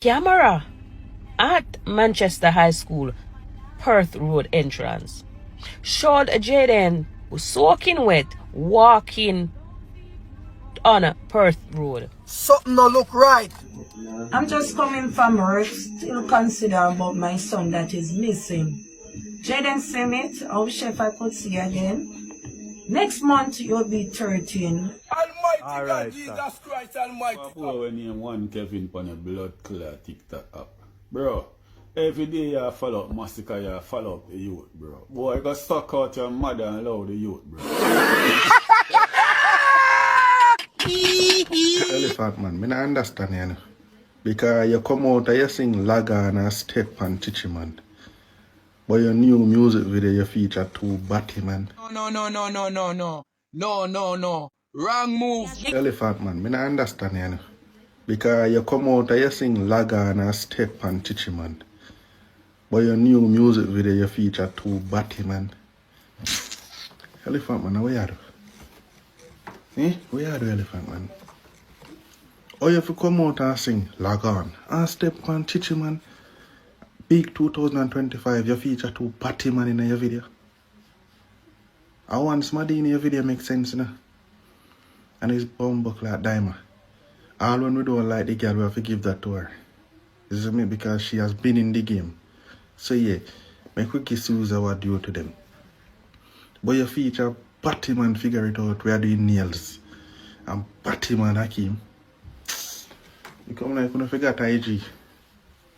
Camera at Manchester High School, Perth Road entrance showed Jayden soaking wet walking on Perth Road. Something don't look right. I'm just coming from work, still consider about my son that is missing. Jayden Smith, I wish if I could see you again. Next month you'll be 13. Almighty All God, right, Jesus Christ Almighty. When you one Kevin on a blood clear TikTok app. Bro, every day you follow up massacre, you follow up the youth, bro. Boy, you got suck out your mother and allow the youth, bro. Elephant man, me not understand you know. Because you come out and you sing Lagan and Step and Chichi man. But your new music video you feature two Batty man. No. Wrong move. Elephant man, me not understand you know. Because you come out and you sing Lagan and Step and Chichi man. But your new music video you feature two Batty man. Elephant man, what you do? What you do, Elephant man? Or you have to come out and sing Lagan and Step and Chichi man. Big 2025, you feature two Batty man in your video. I want somebody in your video make sense, you know. And it's bumbuck like Diamond. All when we don't like the girl, we have to give that to her. This is me because she has been in the game. So yeah, make we kiss use our due to them. But you feature Batty man figure it out, we are doing nails. And Batty man Hakim. You come like when I forgot IG.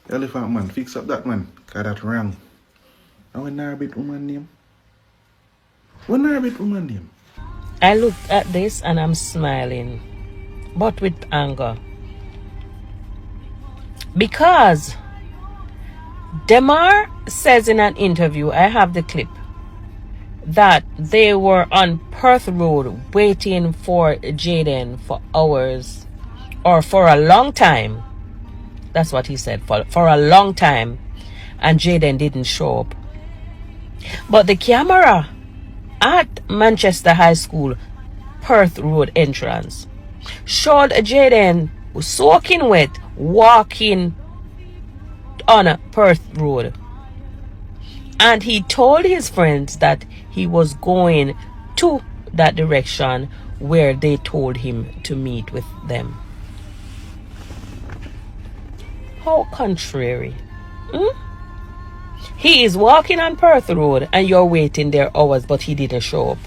Elephant man, fix up that man, cause that's wrong. And when I bit woman name? When I bit woman name? I looked at this and I'm smiling, but with anger. Because Demar says in an interview, I have the clip, that they were on Perth Road waiting for Jayden for hours or for a long time. That's what he said, for a long time, and Jayden didn't show up. But the camera at Manchester High School, Perth Road entrance showed Jayden soaking wet walking on Perth Road. And he told his friends that he was going to that direction where they told him to meet with them. How contrary. He is walking on Perth Road and you're waiting there hours, but he didn't show up.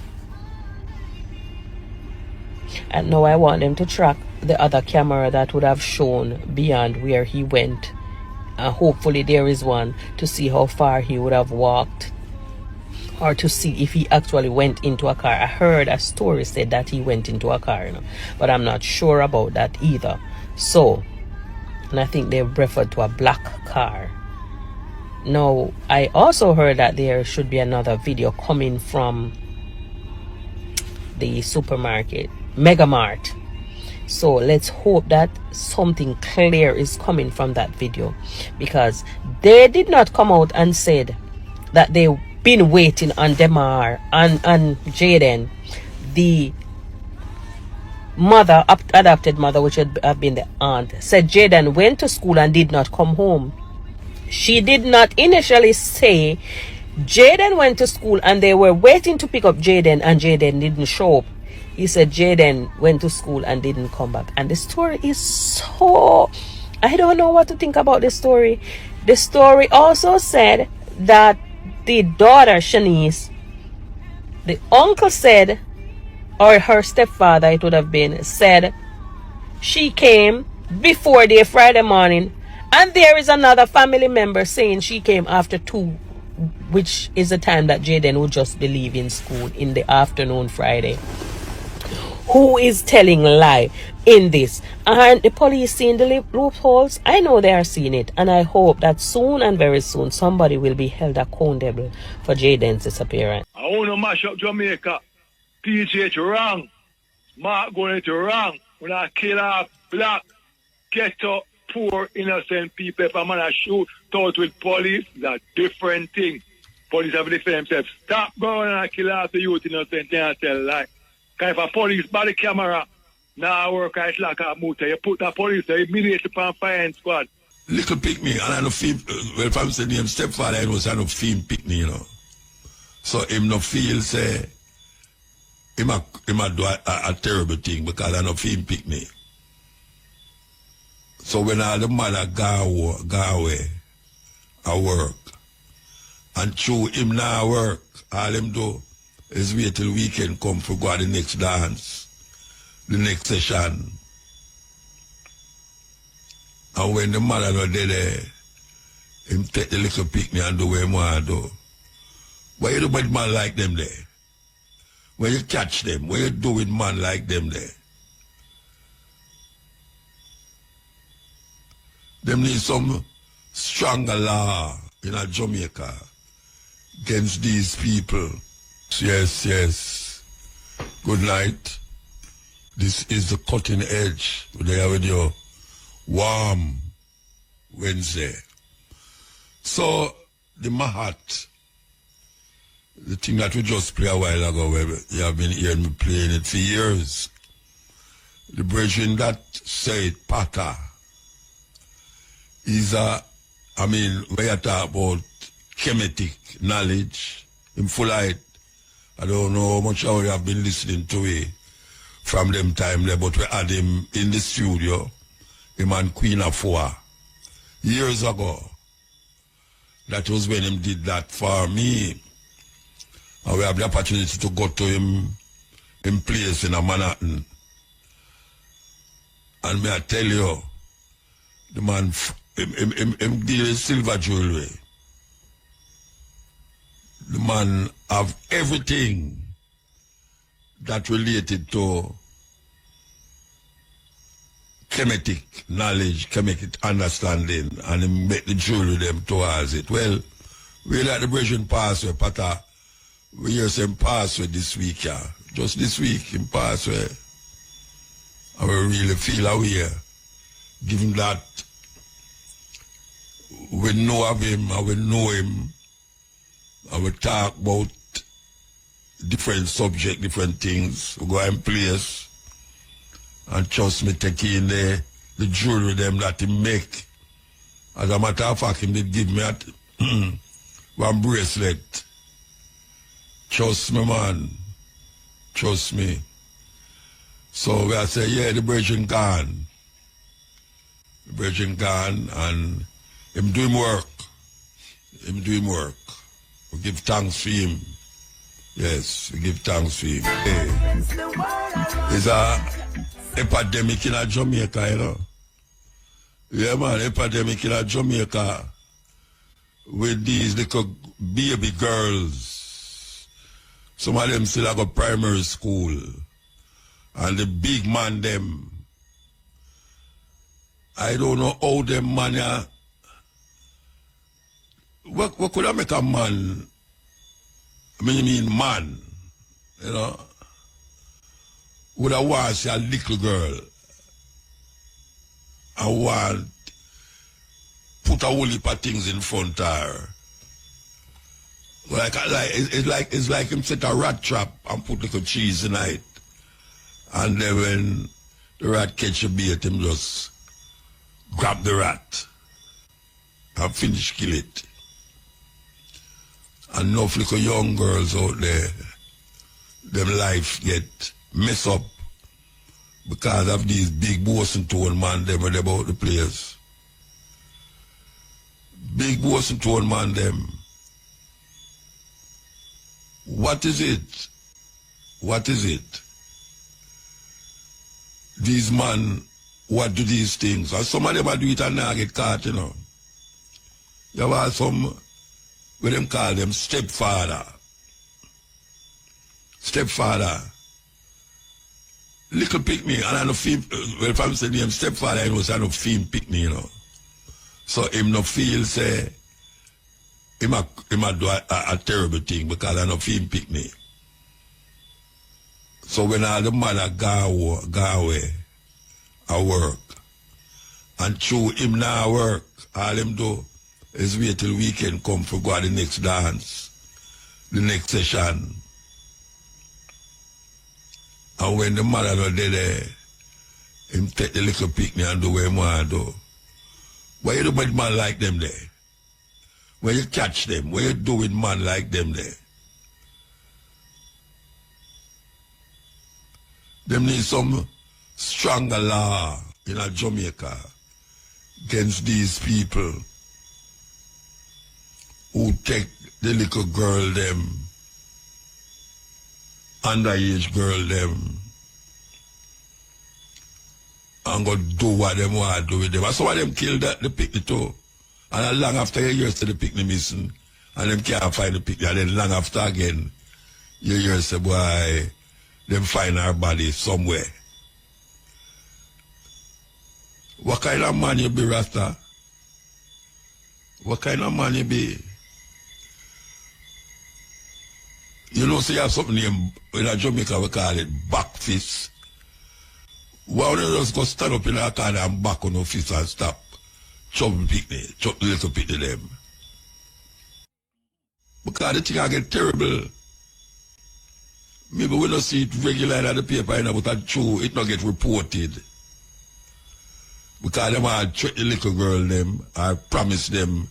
And now I want them to track the other camera that would have shown beyond where he went. And hopefully there is one to see how far he would have walked, or to see if he actually went into a car. I heard a story said that he went into a car, you know, but I'm not sure about that either. So, and I think they referred to a black car. Now, I also heard that there should be another video coming from the supermarket, Mega Mart. So let's hope that something clear is coming from that video, because they did not come out and said that they've been waiting on Demar and Jayden. The mother, adopted mother, which would have been the aunt, said Jayden went to school and did not come home. She did not initially say Jayden went to school and they were waiting to pick up Jayden and Jayden didn't show up. He said Jayden went to school and didn't come back. And the story is so... I don't know what to think about the story. The story also said that the daughter, Shanice, the uncle said, or her stepfather it would have been, said she came before the Friday morning. And there is another family member saying she came after 2, which is the time that Jayden would just be leaving school in the afternoon Friday. Who is telling lie in this? And the police seeing the loopholes? I know they are seeing it, and I hope that soon and very soon somebody will be held accountable for Jayden's disappearance. I want to mash up Jamaica. PGH wrong. Mark going to wrong. When I kill off black, ghetto, poor, innocent people, if I'm going to shoot out with police, that's a different thing. Police have to defend themselves. Stop going and kill off the youth innocent and tell lie. Because if a police body camera now work, it's like a motor. You put the police there immediately on firing squad. little pick me, and I no feel, well, if I'm saying him stepfather, I know, so I no feel pick me, you know. So him no feel, say, him a do a terrible thing, because I no feel pick me. So when all the mother go away, I work, and through him now work, all him do is wait till weekend come for go to the next dance, the next session. And when the mother not there, him take the little picnic and do what he want to do. Why you do with man like them there? When you catch them, what you do with man like them there? Them need some stronger law in a Jamaica against these people. Yes, yes. Good night. This is the cutting edge. There with your warm Wednesday. So, the Mahat, the thing that we just played a while ago, where you have been hearing me playing it for years. The version that said Pata is I mean, when you talk about chemetic knowledge, in full light, I don't know how much you have been listening to it from them time there, but we had him in the studio, him and Queen of Four, years ago. That was when him did that for me. And we have the opportunity to go to him in place in a Manhattan. And may I tell you, the man, him deal with silver jewelry. The man have everything that related to chemetic knowledge, chemetic understanding, and he make the jewelry them towards it. Well, we like the Brazilian passway, Pata. We hear some passway this week, yeah. Just this week, in passway. And we really feel aware, given that we know of him and we know him, and we talk about different subjects, different things. We go in place, and trust me, take in the jewelry them that he make. As a matter of fact, he did give me one bracelet. Trust me, man. Trust me. So we say, yeah, the Virgin gone. The Virgin gone, and him doing work. Him doing work. We give thanks for him. Yes, we give thanks for him. Hey. There's a epidemic in Jamaica, you know. Yeah, man, epidemic in Jamaica with these little baby girls. Some of them still have a primary school. And the big man them, I don't know how them man, what could I make a man, I mean man, you know, would I want to see a little girl, I want put a whole heap of things in front of her. It's like him set a rat trap and put little cheese in it. And then when the rat catch a bait, him just grab the rat and finish kill it. And enough little young girls out there, them life get messed up because of these big boss and tone man them about the place. Big boss and tone man them. What is it? What is it? These men, what do these things? And some of them do it and now get caught, you know. You have some, what them call them, stepfather. Stepfather. Little pick me, and I don't feel, well, if I'm saying him stepfather, I know, so I don't feel pick me, you know. So him no feel, say, him a do a terrible thing because I don't feel pick me. So when all the mother go away, I work. And through him now work, all him do is wait till weekend come for go to the next dance, the next session. And when the mother not there, him take the little picnic and do what he want to do. What you do with man like them there? When you catch them, what you do with man like them there? Them need some stronger law in a Jamaica against these people who take the little girl them, underage girl them, and go do what them want to do with them. And some of them killed the picnic too. And long after you hear say the picnic missing, and them can't find the picnic, and then long after again, you hear say, boy, them find our body somewhere. What kind of man you be, Rasta? What kind of man you be? You know, say you have something named, in Jamaica we call it back fist. Why don't you just go stand up in a corner and back on your fist and stop? Chop the picnic, chop the little picnic them. Because the thing I get terrible. Maybe we don't see it regularly in the paper, but that's true, it not get reported. Because them are treat the little girl them, I promise them,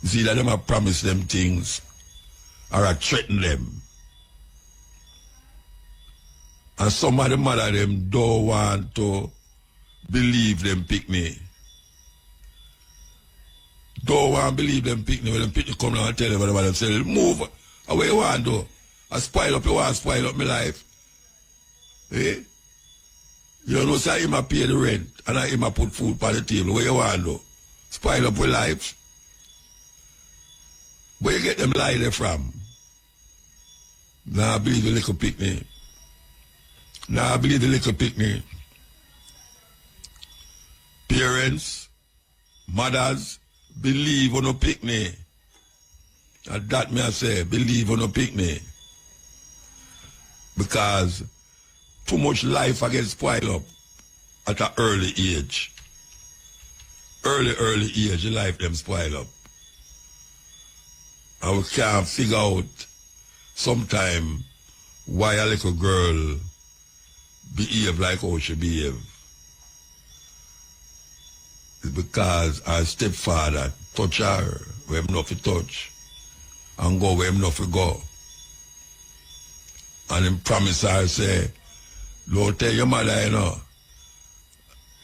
see that them I promise them things, or I threaten them. And some of the mother them don't want to believe them pick me. Don't want to believe them pick me. When them pick me come down and tell them what them say, move, away you want to do. I spoil up, you want to spoil up my life. Eh? You don't know, say him a pay the rent and I him a put food on the table. Where you want to do? Spoil up your life. Where you get them lie there from? Nah, I believe the little picnic. Nah, I believe the little picnic. Parents, mothers, believe on a picnic. And that me I say, believe on a picnic. Because too much life get spoiled up at an early age. Early age, the life them spoil up. And we can't figure out sometime why a little girl behave like how she behave. It's because her stepfather touch her where him not to touch and go where him not to go. And him promise her, say, don't tell your mother, you know.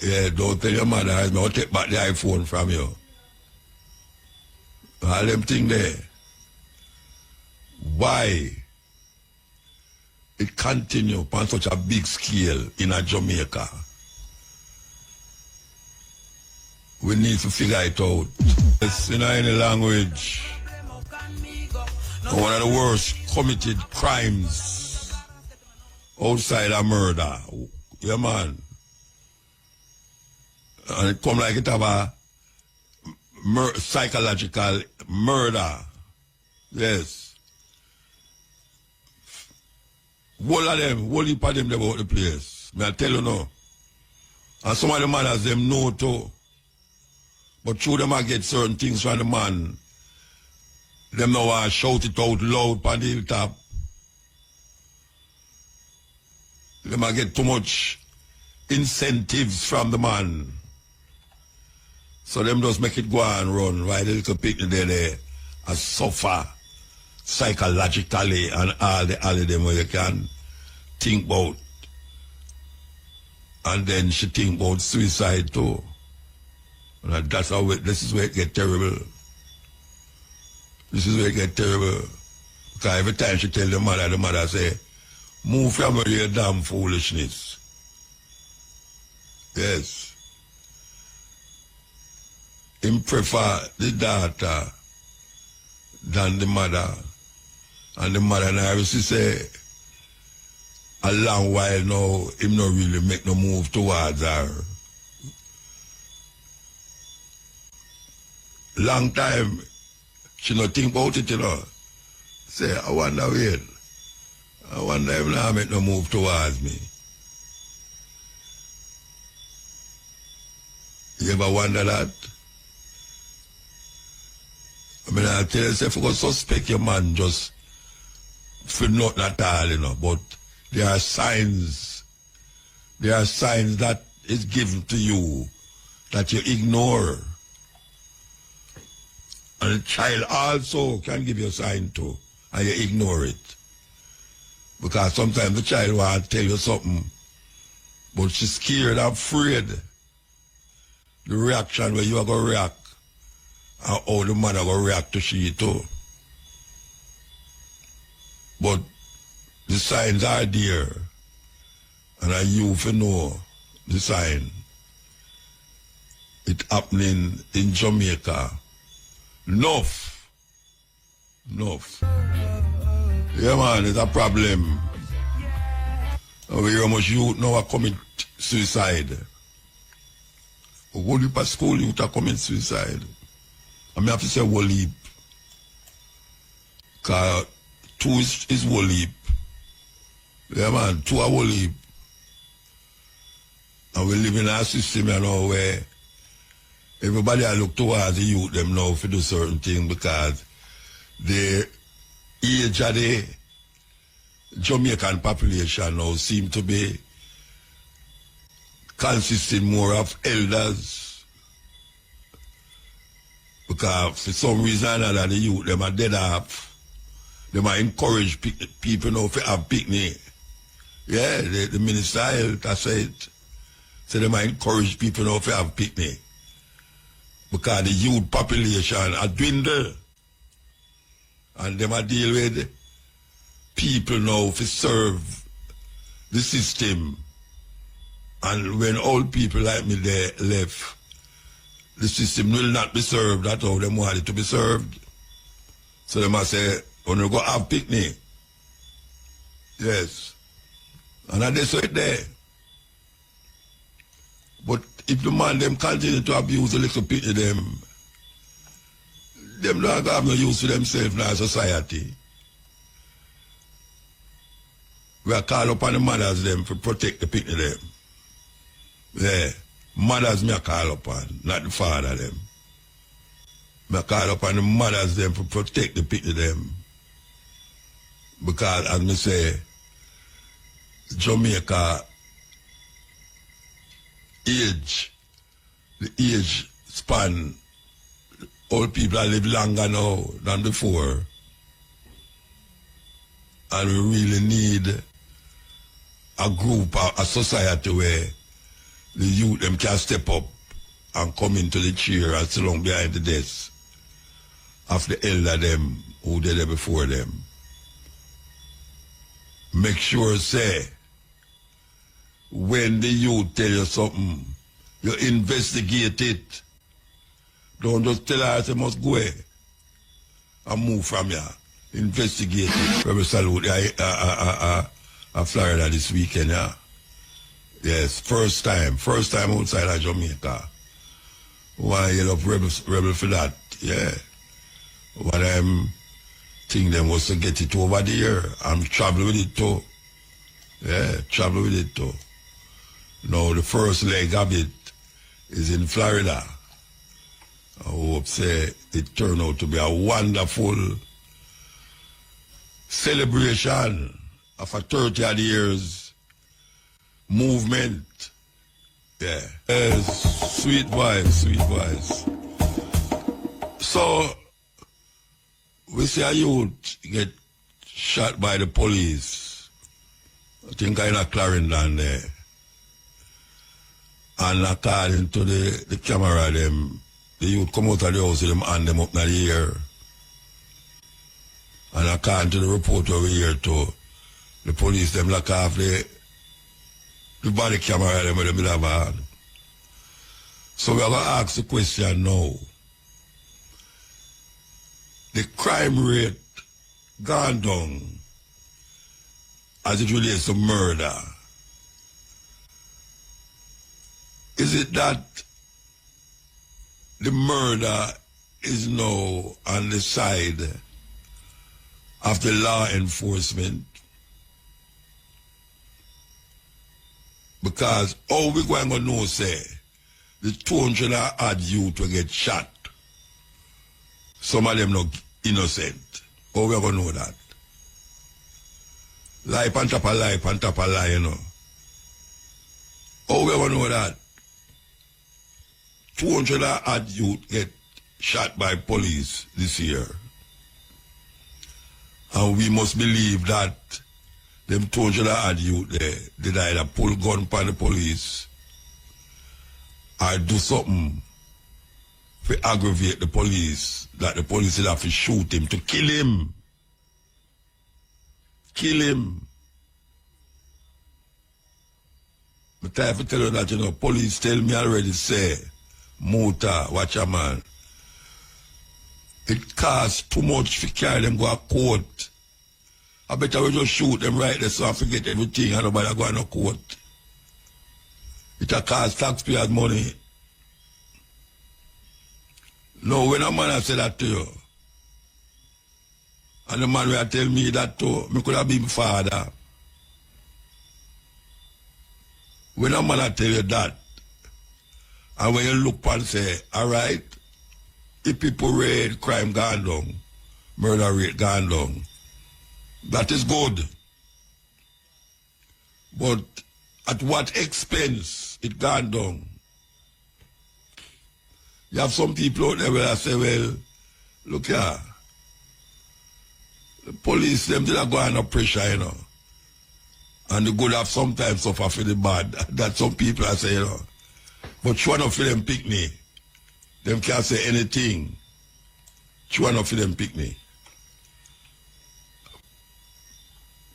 Yeah, don't tell your mother, I'll take back the iPhone from you. All them things there. Why it continue on such a big scale in a Jamaica? We need to figure it out. It's in any language. One of the worst committed crimes outside of murder. Yeah, man. And it come like it have a psychological murder. Yes. All of them, whole heap of them about the place. May I tell you now. And some of the mothers them know too. But through them I get certain things from the man. Them now I shout it out loud on the hilltop. Them I get too much incentives from the man. So them just make it go and run while the little picnic there and suffer psychologically and all of them where you can think about. And then she think about suicide too. And that's how this is where it get terrible. This is where it get terrible. Because every time she tell the mother say, move from your damn foolishness. Yes. Him prefer the daughter than the mother. And the mother now she say, a long while now, him not really make no move towards her. Long time, she not think about it, you know. Say, I wonder where. I wonder if now make no move towards me. You ever wonder that? I mean, I tell you, if you go suspect your man just for nothing at all, you know, but there are signs that is given to you that you ignore. And the child also can give you a sign too, and you ignore it. Because sometimes the child wants to tell you something, but she's scared, afraid. The reaction where you are going to react, and how the mother going to react to she too. But the signs are there, and I you for know the sign. It happening in Jamaica. Enough. Yeah, man, it's a problem. We hear how much youth now are commit suicide. Whole heap of school youth are commit suicide. I mean, I have to say whole heap. Because 2 is whole heap. Yeah, man, 2 are whole heap. And we live in a system, you know, where everybody I look towards the youth them now for do certain things because the age of the Jamaican population now seem to be consisting more of elders. Because for some reason or another the youth them are dead off. They might encourage people now to have picnic. Yeah, the Minister of Health has said. So they might encourage people now to have picnic. Because the youth population are dwindled. And they might deal with people now to serve the system. And when old people like me they left, the system will not be served. That's how they want it to be served. So they must say, when you go have picnic. Yes. And I say it there. But if the man them continue to abuse the little picnic them don't have no use for themselves in our society. We are called upon the mothers them to protect the picnic them. Yeah. Mothers me are called upon, not the father them. Me are called upon the mothers them to protect the picnic them. Because as me say, Jamaica the age span, old people live longer now than before. And we really need a group, a society where the youth them can step up and come into the chair and sit down behind the desk of the elder them who did it before them. Make sure, say, when the youth tell you something, you investigate it. Don't just tell her you must go away and move from here. Investigate it. We salute Florida this weekend, yeah. Yes, first time outside of Jamaica. Why you love rebel for that, yeah. What I'm think them was to get it over there and travel with it too. Yeah, travel with it too. Now the first leg of it is in Florida. I hope say it turned out to be a wonderful celebration of a 30 years movement. Yeah. Yes, sweet voice. So we see a youth get shot by the police. I think in a Clarendon there. And according to the camera, them, the youth come out of the house with them hand them up in the air. And according to the report over here too, the police them lock off the body camera them with the middle of a hand. So we are going to ask the question now. The crime rate gone down as it relates to murder. Is it that the murder is now on the side of the law enforcement? Because how we going to know, say, the 200 odd youth will get shot? Some of them not innocent. How we going to know that? Life on top of life on top of lie, you know. How we going to know that? 200 odd youth get shot by police this year. And we must believe that them 200 odd youth there, they either pull gun by the police or do something to aggravate the police, that the police will have to shoot him, to kill him. Kill him. But I have to tell you that, you know, police tell me already, say, Muta, watch a man. It costs too much to carry them go to court. I better we just shoot them right there so I forget everything and nobody go to court. It a cost taxpayers money. No, when a man I say that to you, and the man will tell me that too, me could have been my father. When a man I tell you that, and when you look and say, alright, if people rate crime gone down, murder rate gone down, that is good. But at what expense it gone down? You have some people out there where I say, well, look here, the police, them did not go under pressure, you know. And the good have sometimes suffer for the bad. That some people I say, you know. But you want to feel them pick me. Them can't say anything. You want to feel them pick me.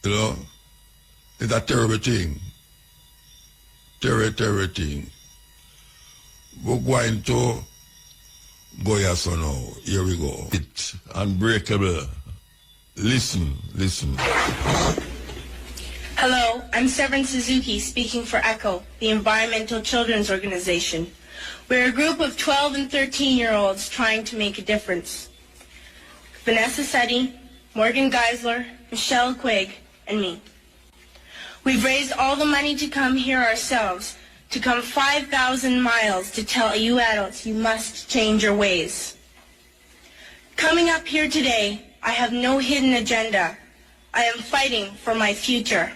You know? It's a terrible thing. Terrible thing. We're going to go here so now. Here we go. It's unbreakable. Listen. Hello, I'm Severin Suzuki speaking for ECHO, the Environmental Children's Organization. We're a group of 12 and 13-year-olds trying to make a difference. Vanessa Setti, Morgan Geisler, Michelle Quigg, and me. We've raised all the money to come here ourselves, to come 5,000 miles to tell you adults you must change your ways. Coming up here today, I have no hidden agenda. I am fighting for my future.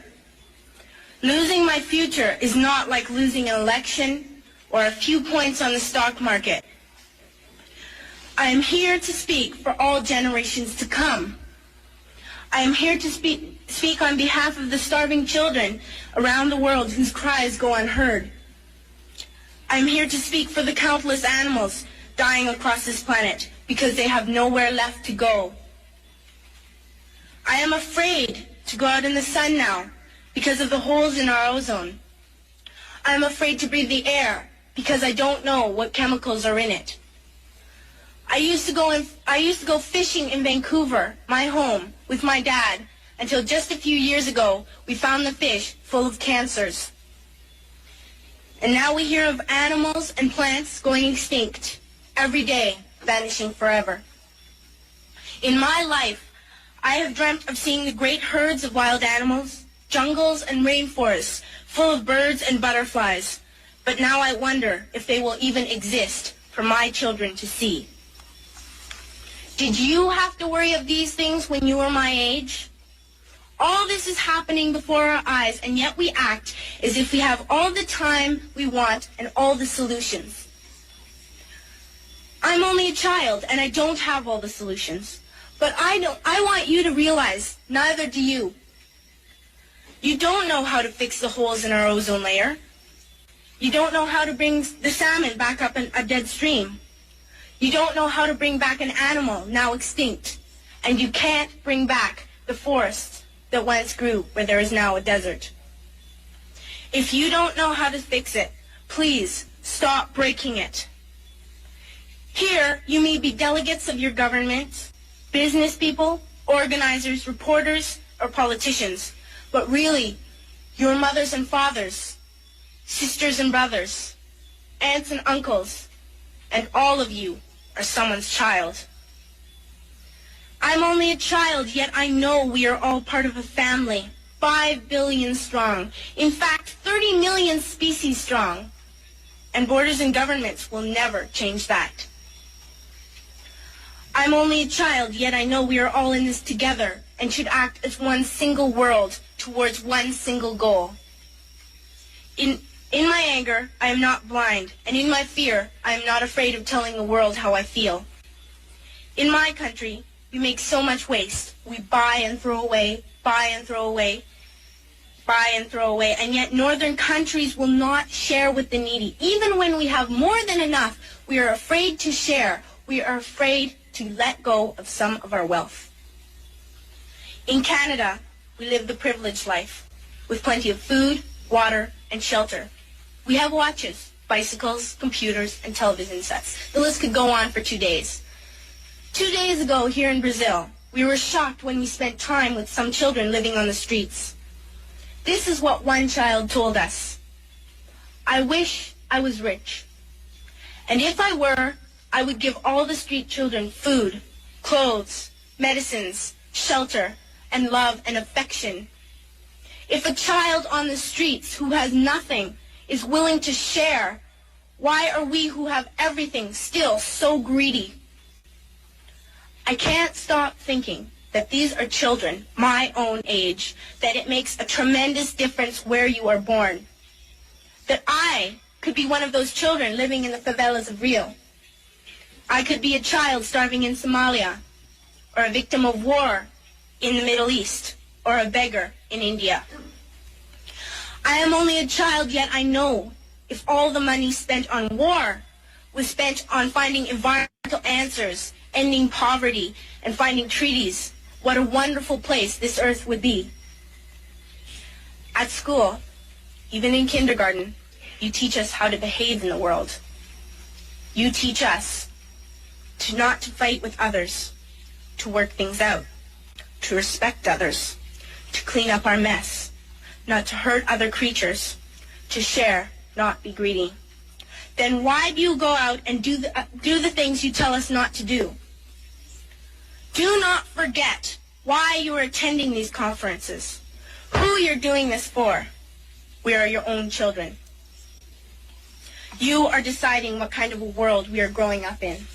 Losing my future is not like losing an election or a few points on the stock market. I am here to speak for all generations to come. I am here to speak on behalf of the starving children around the world whose cries go unheard. I am here to speak for the countless animals dying across this planet because they have nowhere left to go. I am afraid to go out in the sun now because of the holes in our ozone. I am afraid to breathe the air because I don't know what chemicals are in it. I used to go fishing in Vancouver, my home, with my dad, until just a few years ago we found the fish full of cancers. And now we hear of animals and plants going extinct, every day vanishing forever. In my life, I have dreamt of seeing the great herds of wild animals, jungles and rainforests full of birds and butterflies. But now I wonder if they will even exist for my children to see. Did you have to worry of these things when you were my age? All this is happening before our eyes, and yet we act as if we have all the time we want and all the solutions. I'm only a child, and I don't have all the solutions. But I want you to realize, neither do you. You don't know how to fix the holes in our ozone layer. You don't know how to bring the salmon back up in a dead stream. You don't know how to bring back an animal now extinct. And you can't bring back the forest that once grew where there is now a desert. If you don't know how to fix it, please stop breaking it. Here, you may be delegates of your government, business people, organizers, reporters, or politicians, but really, your mothers and fathers, sisters and brothers, aunts and uncles, and all of you are someone's child. I'm only a child, yet I know we are all part of a family, 5 billion strong, in fact 30 million species strong, and borders and governments will never change that. I'm only a child, yet I know we are all in this together and should act as one single world towards one single goal. In my anger, I am not blind, and in my fear, I am not afraid of telling the world how I feel. In my country, we make so much waste. We buy and throw away, buy and throw away, buy and throw away, and yet northern countries will not share with the needy. Even when we have more than enough, we are afraid to share. We are afraid to let go of some of our wealth. In Canada, we live the privileged life with plenty of food, water, and shelter. We have watches, bicycles, computers, and television sets. The list could go on for 2 days. 2 days ago here in Brazil, we were shocked when we spent time with some children living on the streets. This is what one child told us. I wish I was rich. And if I were, I would give all the street children food, clothes, medicines, shelter, and love and affection. If a child on the streets who has nothing is willing to share, why are we who have everything still so greedy? I can't stop thinking that these are children my own age, that it makes a tremendous difference where you are born. That I could be one of those children living in the favelas of Rio. I could be a child starving in Somalia, or a victim of war in the Middle East, or a beggar in India. I am only a child, yet I know if all the money spent on war was spent on finding environmental answers, ending poverty, and finding treaties, what a wonderful place this earth would be. At school, even in kindergarten, you teach us how to behave in the world. You teach us to not to fight with others, to work things out, to respect others, to clean up our mess, not to hurt other creatures, to share, not be greedy. Then why do you go out and do the things you tell us not to do? Do not forget why you are attending these conferences, who you're doing this for. We are your own children. You are deciding what kind of a world we are growing up in.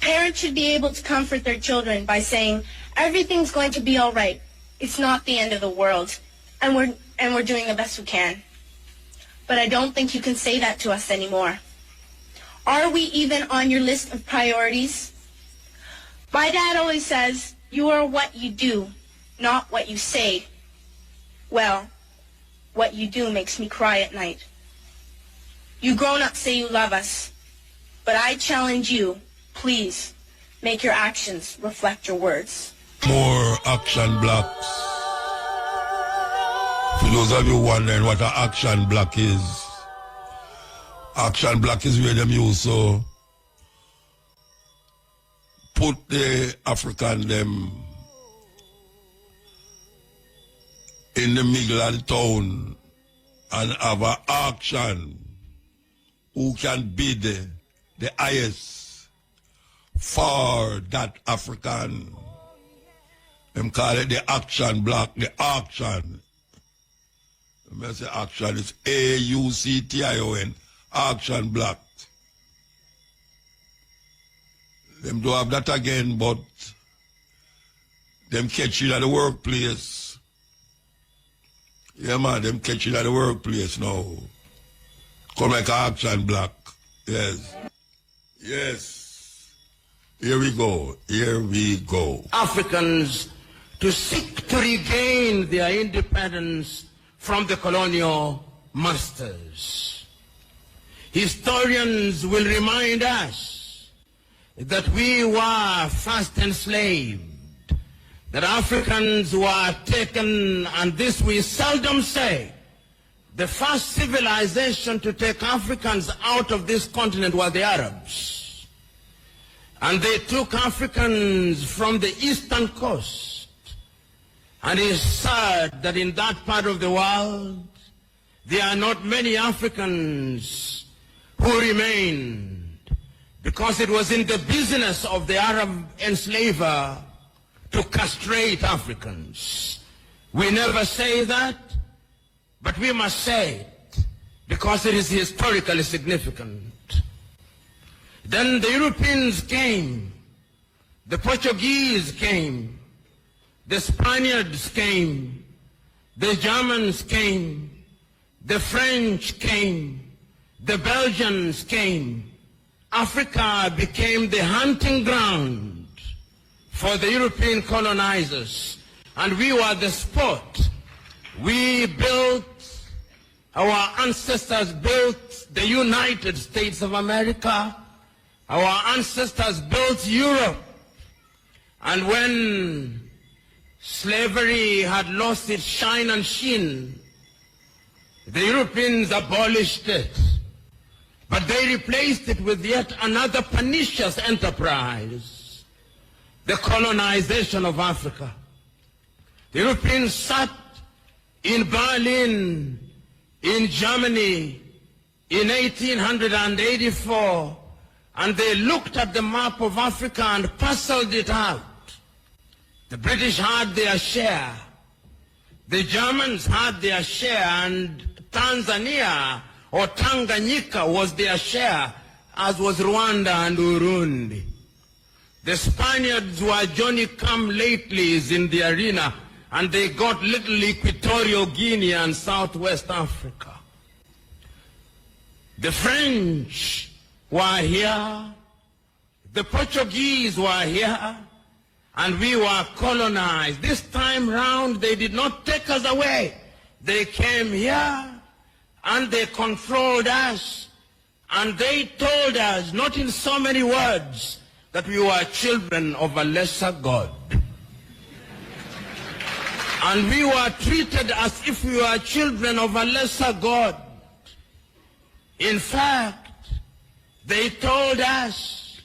Parents should be able to comfort their children by saying, everything's going to be all right. It's not the end of the world, and we're doing the best we can. But I don't think you can say that to us anymore. Are we even on your list of priorities? My dad always says, you are what you do, not what you say. Well, what you do makes me cry at night. You grown-ups say you love us, but I challenge you, please, make your actions reflect your words. More action blocks. For those of you wondering what an action block is where them use so put the African them in the middle of the town and have an auction who can bid the highest for that African. Them call it the action block, the auction. When I say action, it's A-U-C-T-I-O-N, auction block. Them do have that again, but them catch it at the workplace. Yeah, man, them catch it at the workplace now. Come like an action block. Yes. Yes. Here we go. Here we go. Africans to seek to regain their independence from the colonial masters. Historians will remind us that we were first enslaved, that Africans were taken, and this we seldom say. The first civilization to take Africans out of this continent were the Arabs. And they took Africans from the eastern coast. And it's sad that in that part of the world, there are not many Africans who remained, because it was in the business of the Arab enslaver to castrate Africans. We never say that, but we must say it because it is historically significant. Then the Europeans came, the Portuguese came, the Spaniards came, the Germans came, the French came, the Belgians came, Africa became the hunting ground for the European colonizers, and we were the sport. Our ancestors built the United States of America. Our ancestors built Europe. And when slavery had lost its shine and sheen, the Europeans abolished it. But they replaced it with yet another pernicious enterprise, the colonization of Africa. The Europeans sat in Berlin, in Germany, in 1884, and they looked at the map of Africa and parceled it out. The British had their share. The Germans had their share, and Tanzania or Tanganyika was their share, as was Rwanda and Burundi. The Spaniards were Johnny-come-latelys in the arena, and they got little Equatorial Guinea and Southwest Africa. The French were here, the Portuguese were here, and we were colonized. This time round, they did not take us away. They came here, and they controlled us, and they told us, not in so many words, that we were children of a lesser God. And we were treated as if we were children of a lesser God. In fact, they told us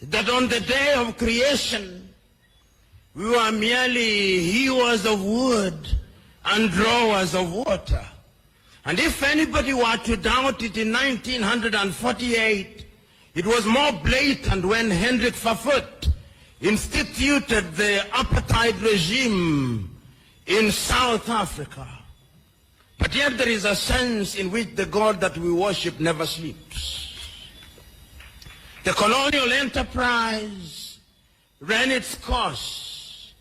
that on the day of creation, we were merely hewers of wood and drawers of water. And if anybody were to doubt it in 1948, it was more blatant when Hendrik Verwoerd instituted the apartheid regime in South Africa. But yet there is a sense in which the God that we worship never sleeps. The colonial enterprise ran its course,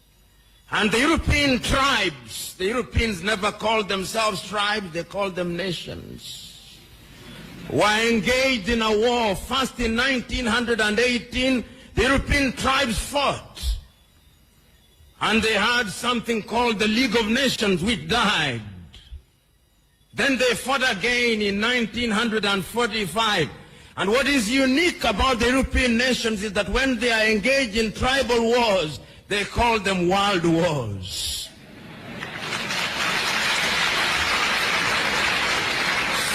and the European tribes, the Europeans never called themselves tribes, they called them nations, were engaged in a war. First in 1918, the European tribes fought. And they had something called the League of Nations, which died. Then they fought again in 1945. And what is unique about the European nations is that when they are engaged in tribal wars, they call them world wars.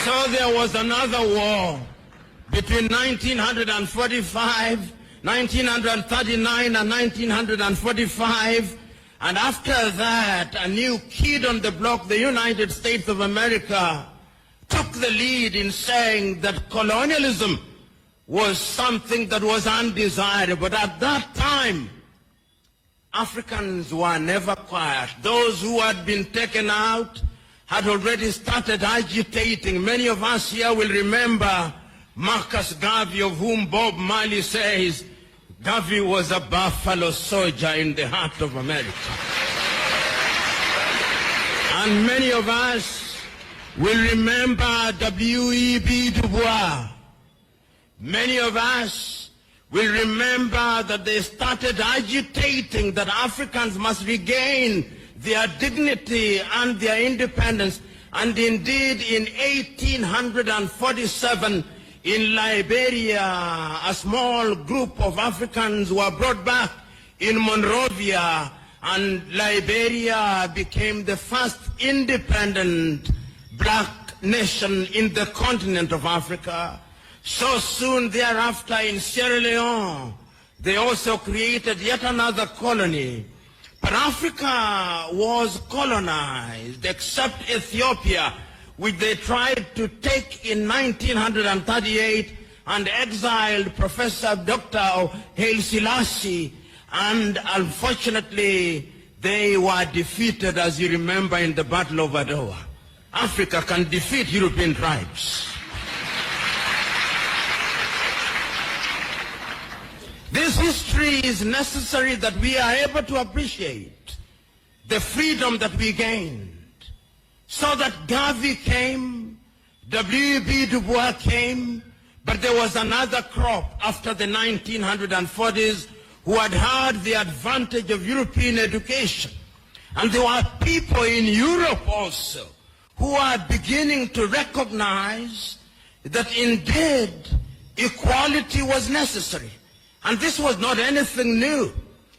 So there was another war between 1945, 1939 and 1945, and after that, a new kid on the block, the United States of America, took the lead in saying that colonialism was something that was undesirable. But at that time, Africans were never quiet. Those who had been taken out had already started agitating. Many of us here will remember Marcus Garvey, of whom Bob Marley says, Garvey was a buffalo soldier in the heart of America. And many of us will remember W.E.B. Du Bois. Many of us will remember that they started agitating that Africans must regain their dignity and their independence. And indeed, in 1847, in Liberia, a small group of Africans were brought back in Monrovia, and Liberia became the first independent black nation in the continent of Africa. So soon thereafter in Sierra Leone, they also created yet another colony. But Africa was colonized, except Ethiopia, which they tried to take in 1938 and exiled Professor Dr. Haile Selassie. And unfortunately, they were defeated, as you remember, in the Battle of Adwa. Africa can defeat European tribes. This history is necessary that we are able to appreciate the freedom that we gained. So that Garvey came, W.E.B. Du Bois came, But there was another crop after the 1940s who had had the advantage of European education. And there were people in Europe also who are beginning to recognize that indeed equality was necessary. And this was not anything new.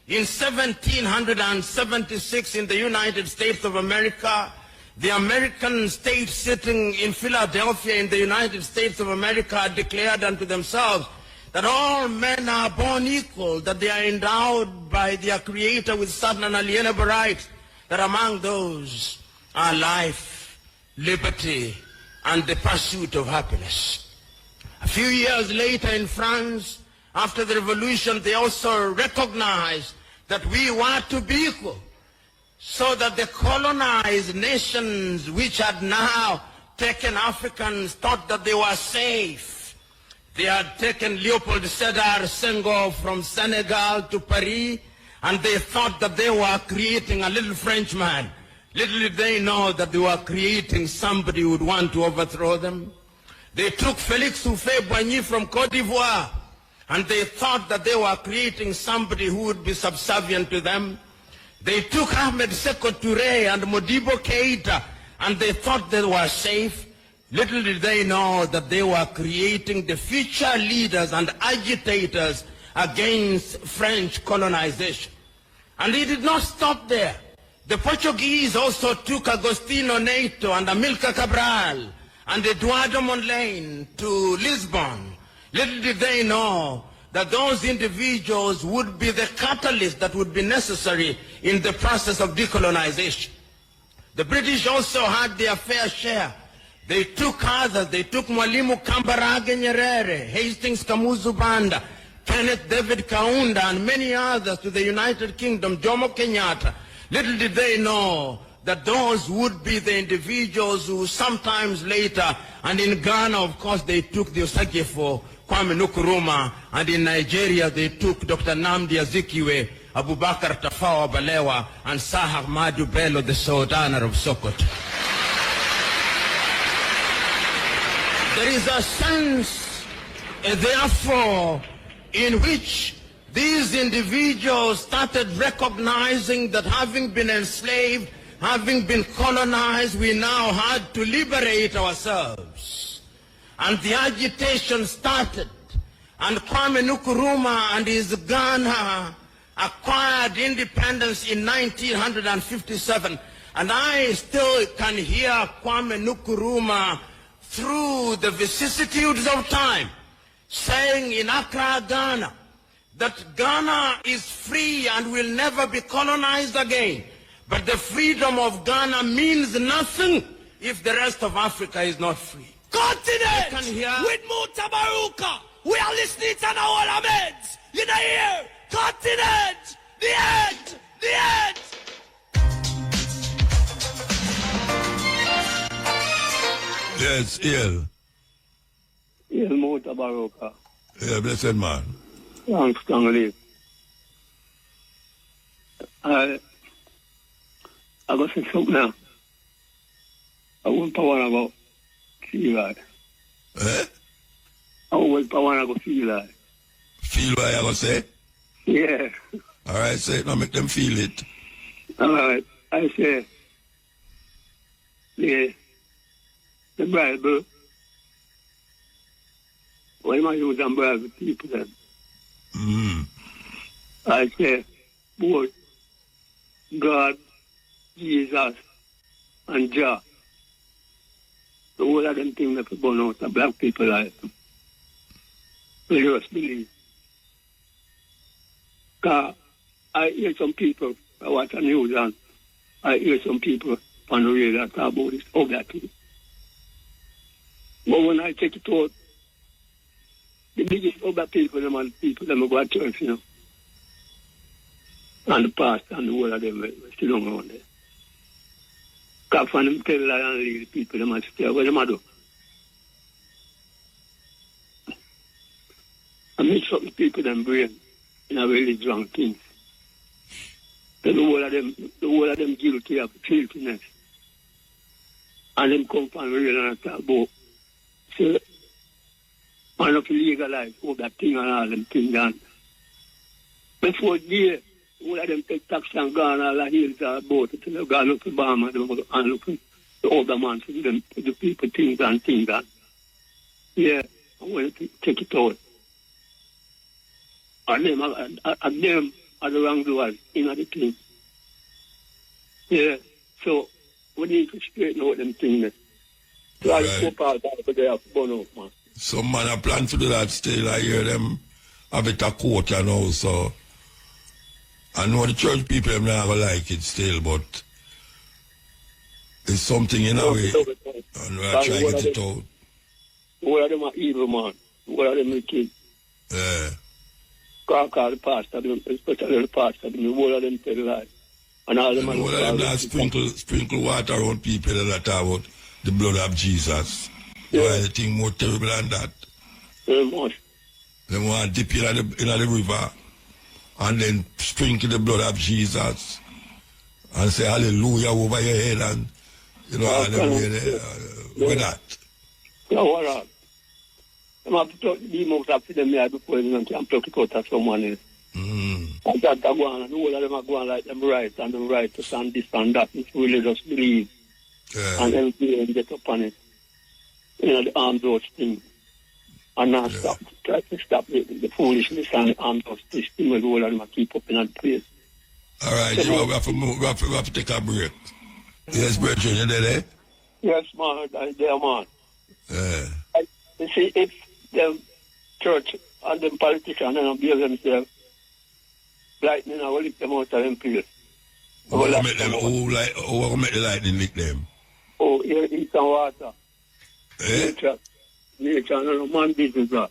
In 1776 in the United States of America, the American state sitting in Philadelphia in the United States of America declared unto themselves that all men are born equal, that they are endowed by their Creator with certain unalienable rights, that among those are life, liberty, and the pursuit of happiness. A few years later in France, after the revolution, they also recognized that we were to be equal, so that the colonized nations which had now taken Africans thought that they were safe. They had taken Leopold Sédar Senghor from Senegal to Paris, and they thought that they were creating a little Frenchman. Little did they know that they were creating somebody who would want to overthrow them. They took Félix Houphouët-Boigny from Côte d'Ivoire, and they thought that they were creating somebody who would be subservient to them. They took Ahmed Sékou Touré and Modibo Keïta, and they thought they were safe. Little did they know that they were creating the future leaders and agitators against French colonization. And they did not stop there. The Portuguese also took Agostinho Neto and Amilcar Cabral and Eduardo Mondlane to Lisbon. Little did they know that those individuals would be the catalyst that would be necessary in the process of decolonization. The British also had their fair share. They took others. They took Mwalimu Kambarage Nyerere, Hastings Kamuzu Banda, Kenneth David Kaunda, and many others to the United Kingdom, Jomo Kenyatta. Little did they know that those would be the individuals who sometimes later, and in Ghana, of course, they took the Osagyefo, Kwame Nkrumah, and in Nigeria, they took Dr. Nnamdi Azikiwe, Abubakar Tafawa Balewa, and Sir Ahmadu Bello, the Sultan of Sokoto. There is a sense, therefore, in which these individuals started recognizing that having been enslaved, having been colonized, we now had to liberate ourselves. And the agitation started. And Kwame Nkrumah and his Ghana acquired independence in 1957. And I still can hear Kwame Nkrumah through the vicissitudes of time saying in Accra, Ghana, that Ghana is free and will never be colonized again. But the freedom of Ghana means nothing if the rest of Africa is not free. Continent with Mutabaruka. We are listening to our Ahmeds. You know here. Continent. The end. The end. Yes, ill. Il Mutabaruka. Yeah, blessed man. Thanks, strongly. I go say something now. I want to go feel like. Eh? I want to go feel like. Feel what I go say? Yeah. All right, say it now, make them feel it. All right. I say, the Bible, why am I using Bible people then? I say, both God, Jesus, and Jah. The whole of them things that burn out the black people life. We just believe. Because I hear some people, I watch the news and I hear some people on the radio talk about this other thing. But when I check it out, the biggest other people, them and people, them go to church, you know. And the pastor and the whole of them still don't around there. Because when them tell lie and lead the people, them must stay. What them do? I make some people them brain in a really wrong things. The whole of them guilty of filthiness. And them come from real and talk about. So, Man, if you legalize all that thing and all them things done. Before there, all of them take tax and gone all the hills are about it. They go look to Bama and look to the older man for them, to the people things and things and. Yeah, I want to take it out. And them are the wrongdoers in the thing. Yeah, so we need to straighten out them things. So I just hope out that they have burn out, man. Some man a plan to do that still. I hear them a bit of court and all, so I know the church people them not gonna like it still, but it's something in a way, and we are trying to get it out. What are them are evil, man? What are them wicked? Yeah. Call the pastor, especially the pastor, what are them tell lies? And all them what are them that sprinkle water on people and that talk about the blood of Jesus. Yeah. Why anything more terrible than that? Very much. They want to dip in the river and then sprinkle the blood of Jesus and say hallelujah over your head and you know and then with that. Yeah, what up? I'm have to talk the demons up to them here before them can talk it out to someone else. And that go on and all of them are going like them right and them righteous and this and that. It's really just believe. Yeah. And everything get up on it. You know, the armed those things. And now try to stop the foolishness and the armed those things. All of them keep up in that place. All right, so we have to take a break. Yes, brethren, you there? Yes, man, I'm there, man. Yeah. You see, if the church and the politicians don't behave themselves, lightning, I will lick them out of them place. Who will make the lightning lick them? Oh, here, eat some water. Eh? Nature, no man business, that.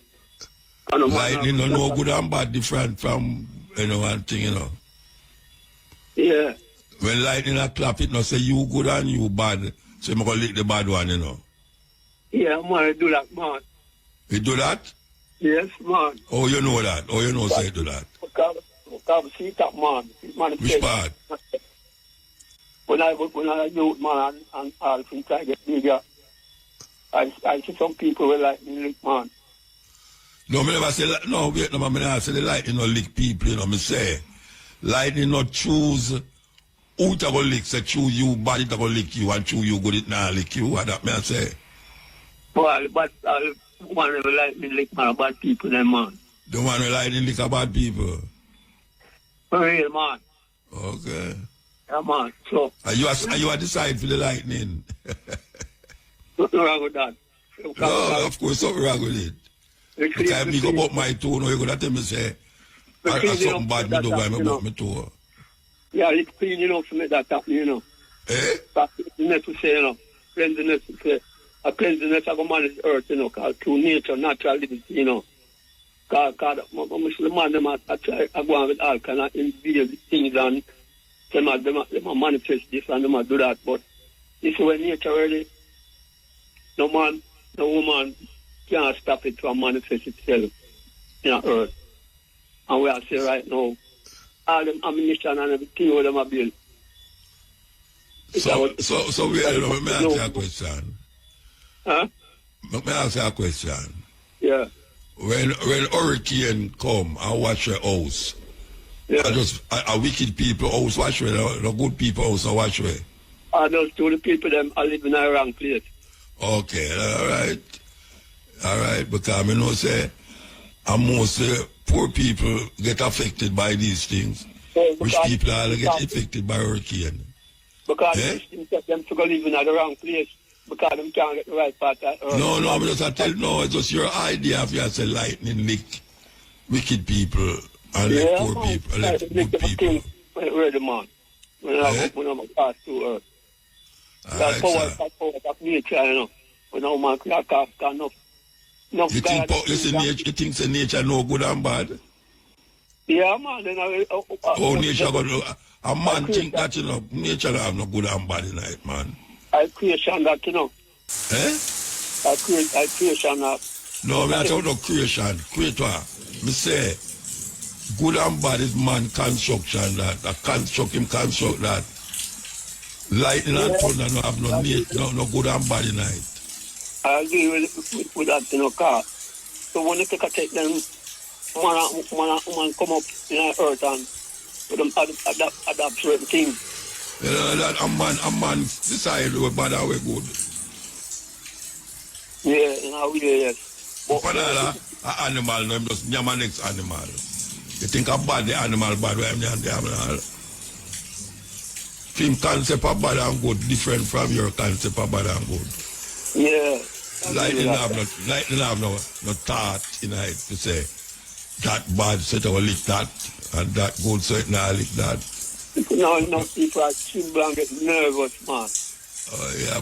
Lightning no know good and bad different from, you know, one thing, you know. Yeah. When lightning a clap, it no say you good and you bad. So I'm going to lick the bad one, you know. Yeah, man, I do that, man. You do that? Yes, man. Oh, you know that? Oh, you know say you do that? Because see that, man. Which part? When I youth, man, and all things I get bigger, I see some people will like me lick, man. No, me never say, no, wait, no, me never say the lightning no lick people, you know, me say, lightning not choose who to go lick, say choose you, bad it to go lick you, and choose you good it now lick you, what that me I say? Well, but one will like me lick, man, bad people, then, man. The one will lightning lick about people? For real, man. Okay. Yeah, man, so. Are you at the side for the lightning? Nothing wrong with that. No, of course, something wrong with it. Because I make about my tone, you're going to tell me, say, something bad me do by me about my tone. Yeah, it's clean, you know, to make that happen, you know. Eh? That's to say, you know, cleanliness to say, a cleanliness of a man's earth, you know, because through nature, natural liberty, you know. Because the man, them are going with all kind of invade things and them manifest this and them do that, but this is when nature really, no man, no woman can't stop it from manifest itself in the earth. And we are saying right now, all them ammunition and everything where them are built. So wait, let me ask you a question. Huh? Let me ask you a question. Yeah. When hurricane come and watch your house, yeah. A wicked people house watch way, the good people house watch way. Those two the people them are living in the wrong place. Okay, all right, because I know say, and most poor people get affected by these things. Rich people all get affected by hurricane. Because them to go live in the wrong place. Because them can't get the right part of earth. No, it's just your idea of you say lightning lick wicked people and let poor people, let good people. Where the man? When I'm pass through earth. That's power of nature, you know. When a man can't cast enough. You think say nature no good and bad? Yeah, man. Then nature got a man think that, you know, nature have no good and bad in it, man. I creation that, you know. Eh? I creation that. No, I'm not talking about creation. Creator. Me say, good and bad is man construction that. Construct that. Lightning and thunder no have no good and bad in it. I agree with that, you know, car. So when you take them, man come up in the earth and with them adapt certain things. You know, that a man decide we're bad or we're good. Yeah, you know, yes. But an animal, no, just nyama next animal. You think about the animal bad, where I'm the animal. Film concept of bad and good different from your concept of bad and good. Yeah. Lightning have no thought in it to say that bad so it will lick that and that good so it not lick that. No, people are simple and get nervous, man. Oh yeah,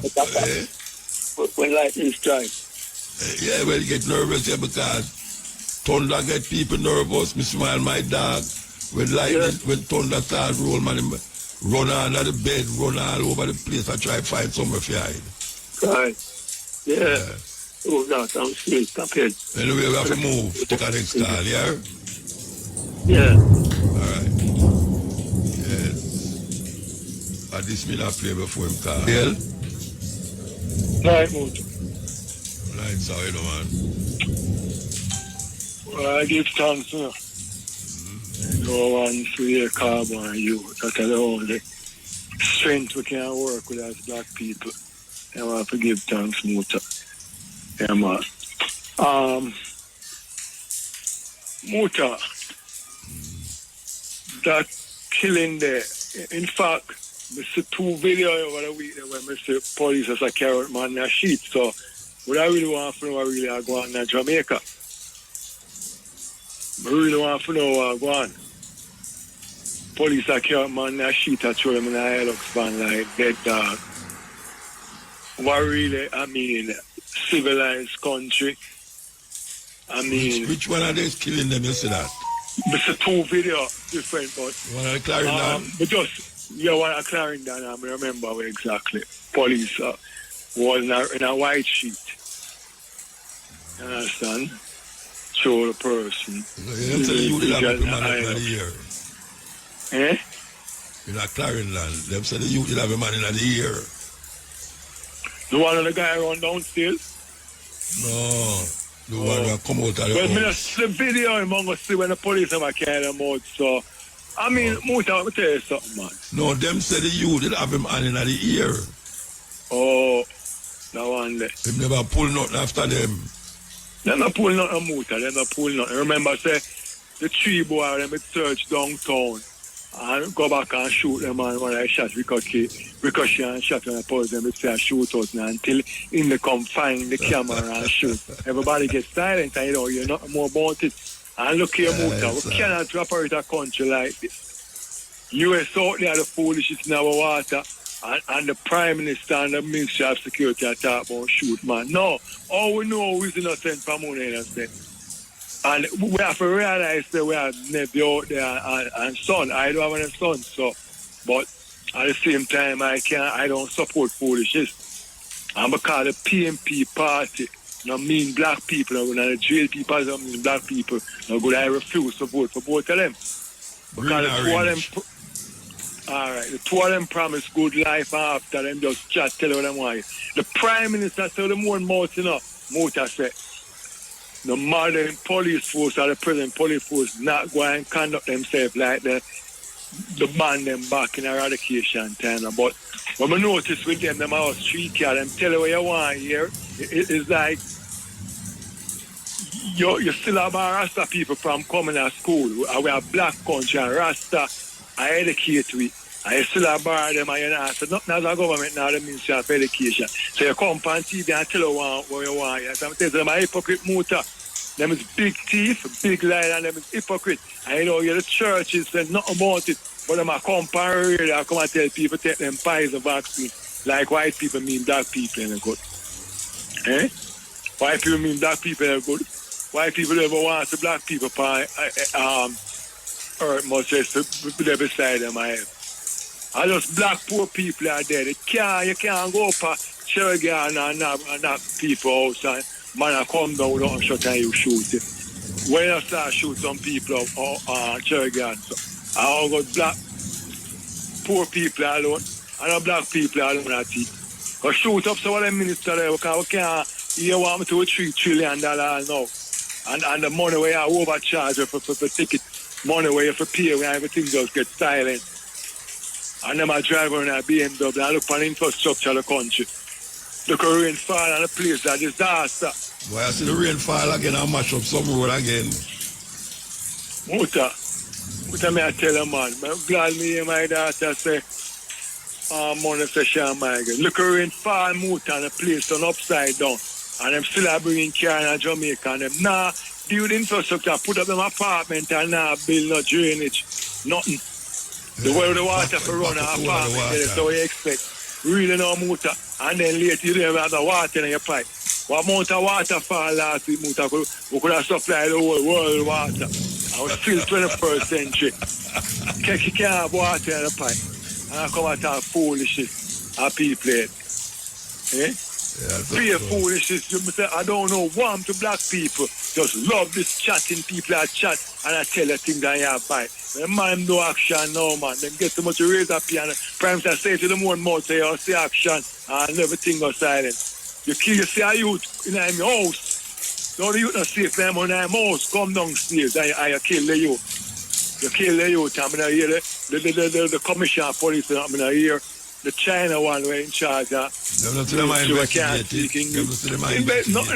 when lightning strikes. Yeah, well, you get nervous here because thunder get people nervous. Me smile my dog. When lightning, when thunder start roll, man, run under the bed, run all over the place. I try to find somewhere to hide. Right. Yeah. Oh, that sounds sweet. Anyway, we have to move. Take a next call, yeah? Yeah. All right. Yes. This me not play before him call. Yeah? Right, Mojo. Right, so you know, man. Well, I give thanks, you know. No one for your carbon and you. That's the only strength we can work with as black people. I want to give thanks, Muta. Yeah, man. Muta, that killing there, in fact, I see 2 videos over the week where I see police as a carrot man in a sheet. So, what I really want to know, I really are going to Jamaica. I really want to know what going on. Police are carrot man in a sheet, I throw them in a Hilux van like dead dog. What really, I mean, civilized country. I mean... Which one are they killing them, you see that? It's a 2 video, different, but... One at Clarendon? But just, one at Clarendon, I remember where exactly. Police was in a white sheet. You understand? Show the person. You say you did have a man in the ear. Eh? In a Clarendon, them say the youth did have a man in the ear. The one of the guy run downstairs? No. The one that come out of the Well, I see the video, I'm going to see when the police have carried them out, so... I mean, Muta, let me tell you something, man. No, them say the youth did have him hand in the ear. Oh, that one there. They never pull nothing after them. They not pull nothing, Muta, they not pull nothing. Remember, say, the 3 boys, them search downtown and go back and shoot them, and when I shot ricochet and shot when I pause them, it's a shoot out now until in the come find the camera and shoot. Everybody gets silent and you know more about it. And look here, Muta, we cannot operate a country like this. US out there, the foolishness in our water, and the Prime Minister and the Ministry of Security are talking about shoot, man. No, all we know is innocent for money, innocent. And we have to realize that we have nephew out there and son. I don't have any sons, so, but at the same time, I don't support foolishness. And because the PMP party, no mean black people, and the jail people don't mean black people, no good, I refuse to vote for both of them. Because the 2 of them, alright, the 2 of them promise good life after them just chat, tell them why. The Prime Minister said the more mouth, you know, Muta said, the modern police force or the present police force not going and conduct themselves like the ban them back in eradication time. But when I notice with them are street car, them tell you what you want here, it's like you still have Rasta people from coming to school. We have black country and Rasta, I educate we. I still have bar them and you know, so nothing as a government now the Ministry of Education. So you come on TV and tell you what you want. You tell them a hypocrite Muta. Them is big thief, big liar, and them is hypocrite. And you know, the churches say nothing about it. But them a come and really come and tell people take them Pfizer vaccine. Like white people mean black people and good. Eh? White people mean black people are good. White people never want the black people earth much less to be beside them. And just black poor people are there. You can't go up a cherry and knock people outside. Man, I come down without a shot and you shoot it. When you start shoot some people up cherry so I got black poor people alone and black people alone at it. Because shoot up some of them ministers there because we can't, you want me to $3 trillion now. And the money where I overcharge for ticket, money where you for pay when everything just get silent. And them I drive around a BMW and look for the infrastructure of the country. Look at rain fall and the place a disaster. Boy, I see the rain fall again and mash up some road again. Muta me I tell her, man. I'm glad me hear my daughter say, money say she and my girl. Look at rain fall, Muta, and the place turn upside down. And them still are bringing car in Jamaica. And them nah build infrastructure, put up them apartment and nah build no drainage. Nothing. The way the water for run an apartment, that's how you expect. Really no Muta. And then later you don't have the water in your pipe. What amount of water fall last week, Muta? We could have supplied the whole world water. I was still 21st century. You can't have water in the pipe. And I come and talk foolishness of people. Eh? Pure foolishness. I don't know. Warm to black people. Just love this chatting. People that chat and I tell you things that you have by. The man no action now, man. Them get so much raise up here and prime time say to them one more say, oh, see action and everything goes silent. You kill you see a youth in your house. No, the youth not safe them on their house. Come downstairs and you kill the youth. You kill the youth. I'm gonna hear the commissioner of police and I'm gonna hear the China one were in charge of. Nothing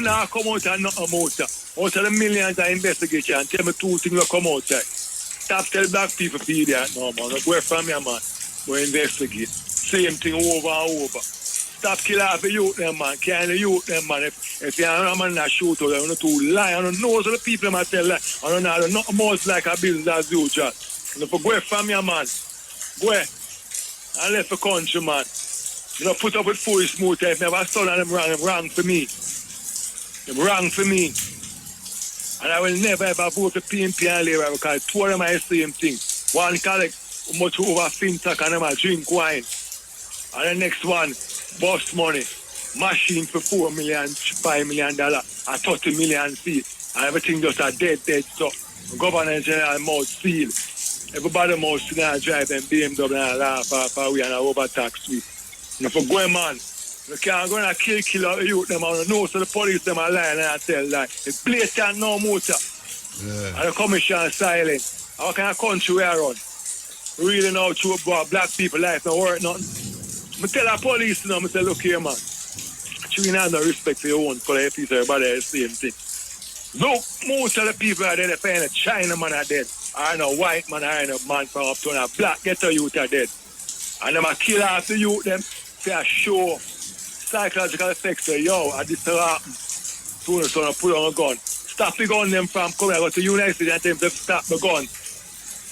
now come out and nothing out. Out of the millions I investigate and tell me two things will come outside. Stop tell black people feed that no man. Go from here man. Go investigate. Same thing over and over. Stop kill off the youth them man. Kill the youth them man. If you're a man that shoot or they're not too lie. I don't know so the people might tell lie. I don't know nothing most like a business as usual. And if you go from here man. Go and left the country, man. You know, put up with foolish smooth if never son of them wrong for me. Them wrong for me. And I will never ever vote for PNP and Labour because two of them are the same thing. One collect much over fintech and them a drink wine. And the next one, bust money. Machine for $4 million, $5 million, and 30 million fee. And everything just a dead stuff. Governor General mouth seal. Everybody must sit down and drive them BMW and laugh off we and overtax we. And if you go man, you can't go and kill out the youth them and know so the police them are lying and tell lie. It's blatant no motor. Yeah. And the commission silent. How can a country we are on? Really know true about black people life not worth nothing. I tell the police now, I say look here man. You have no respect for your own color if everybody is the same thing. Look, most of the people are dead, they find a China man are dead. I know white man, I know man from uptown, a black ghetto youth are dead. And them a kill off the youth them for a show. Psychological effects say, yo, I this happen. Soon as soon put on a gun. Stop the gun them from coming. I go to the United States and tell them to stop the gun.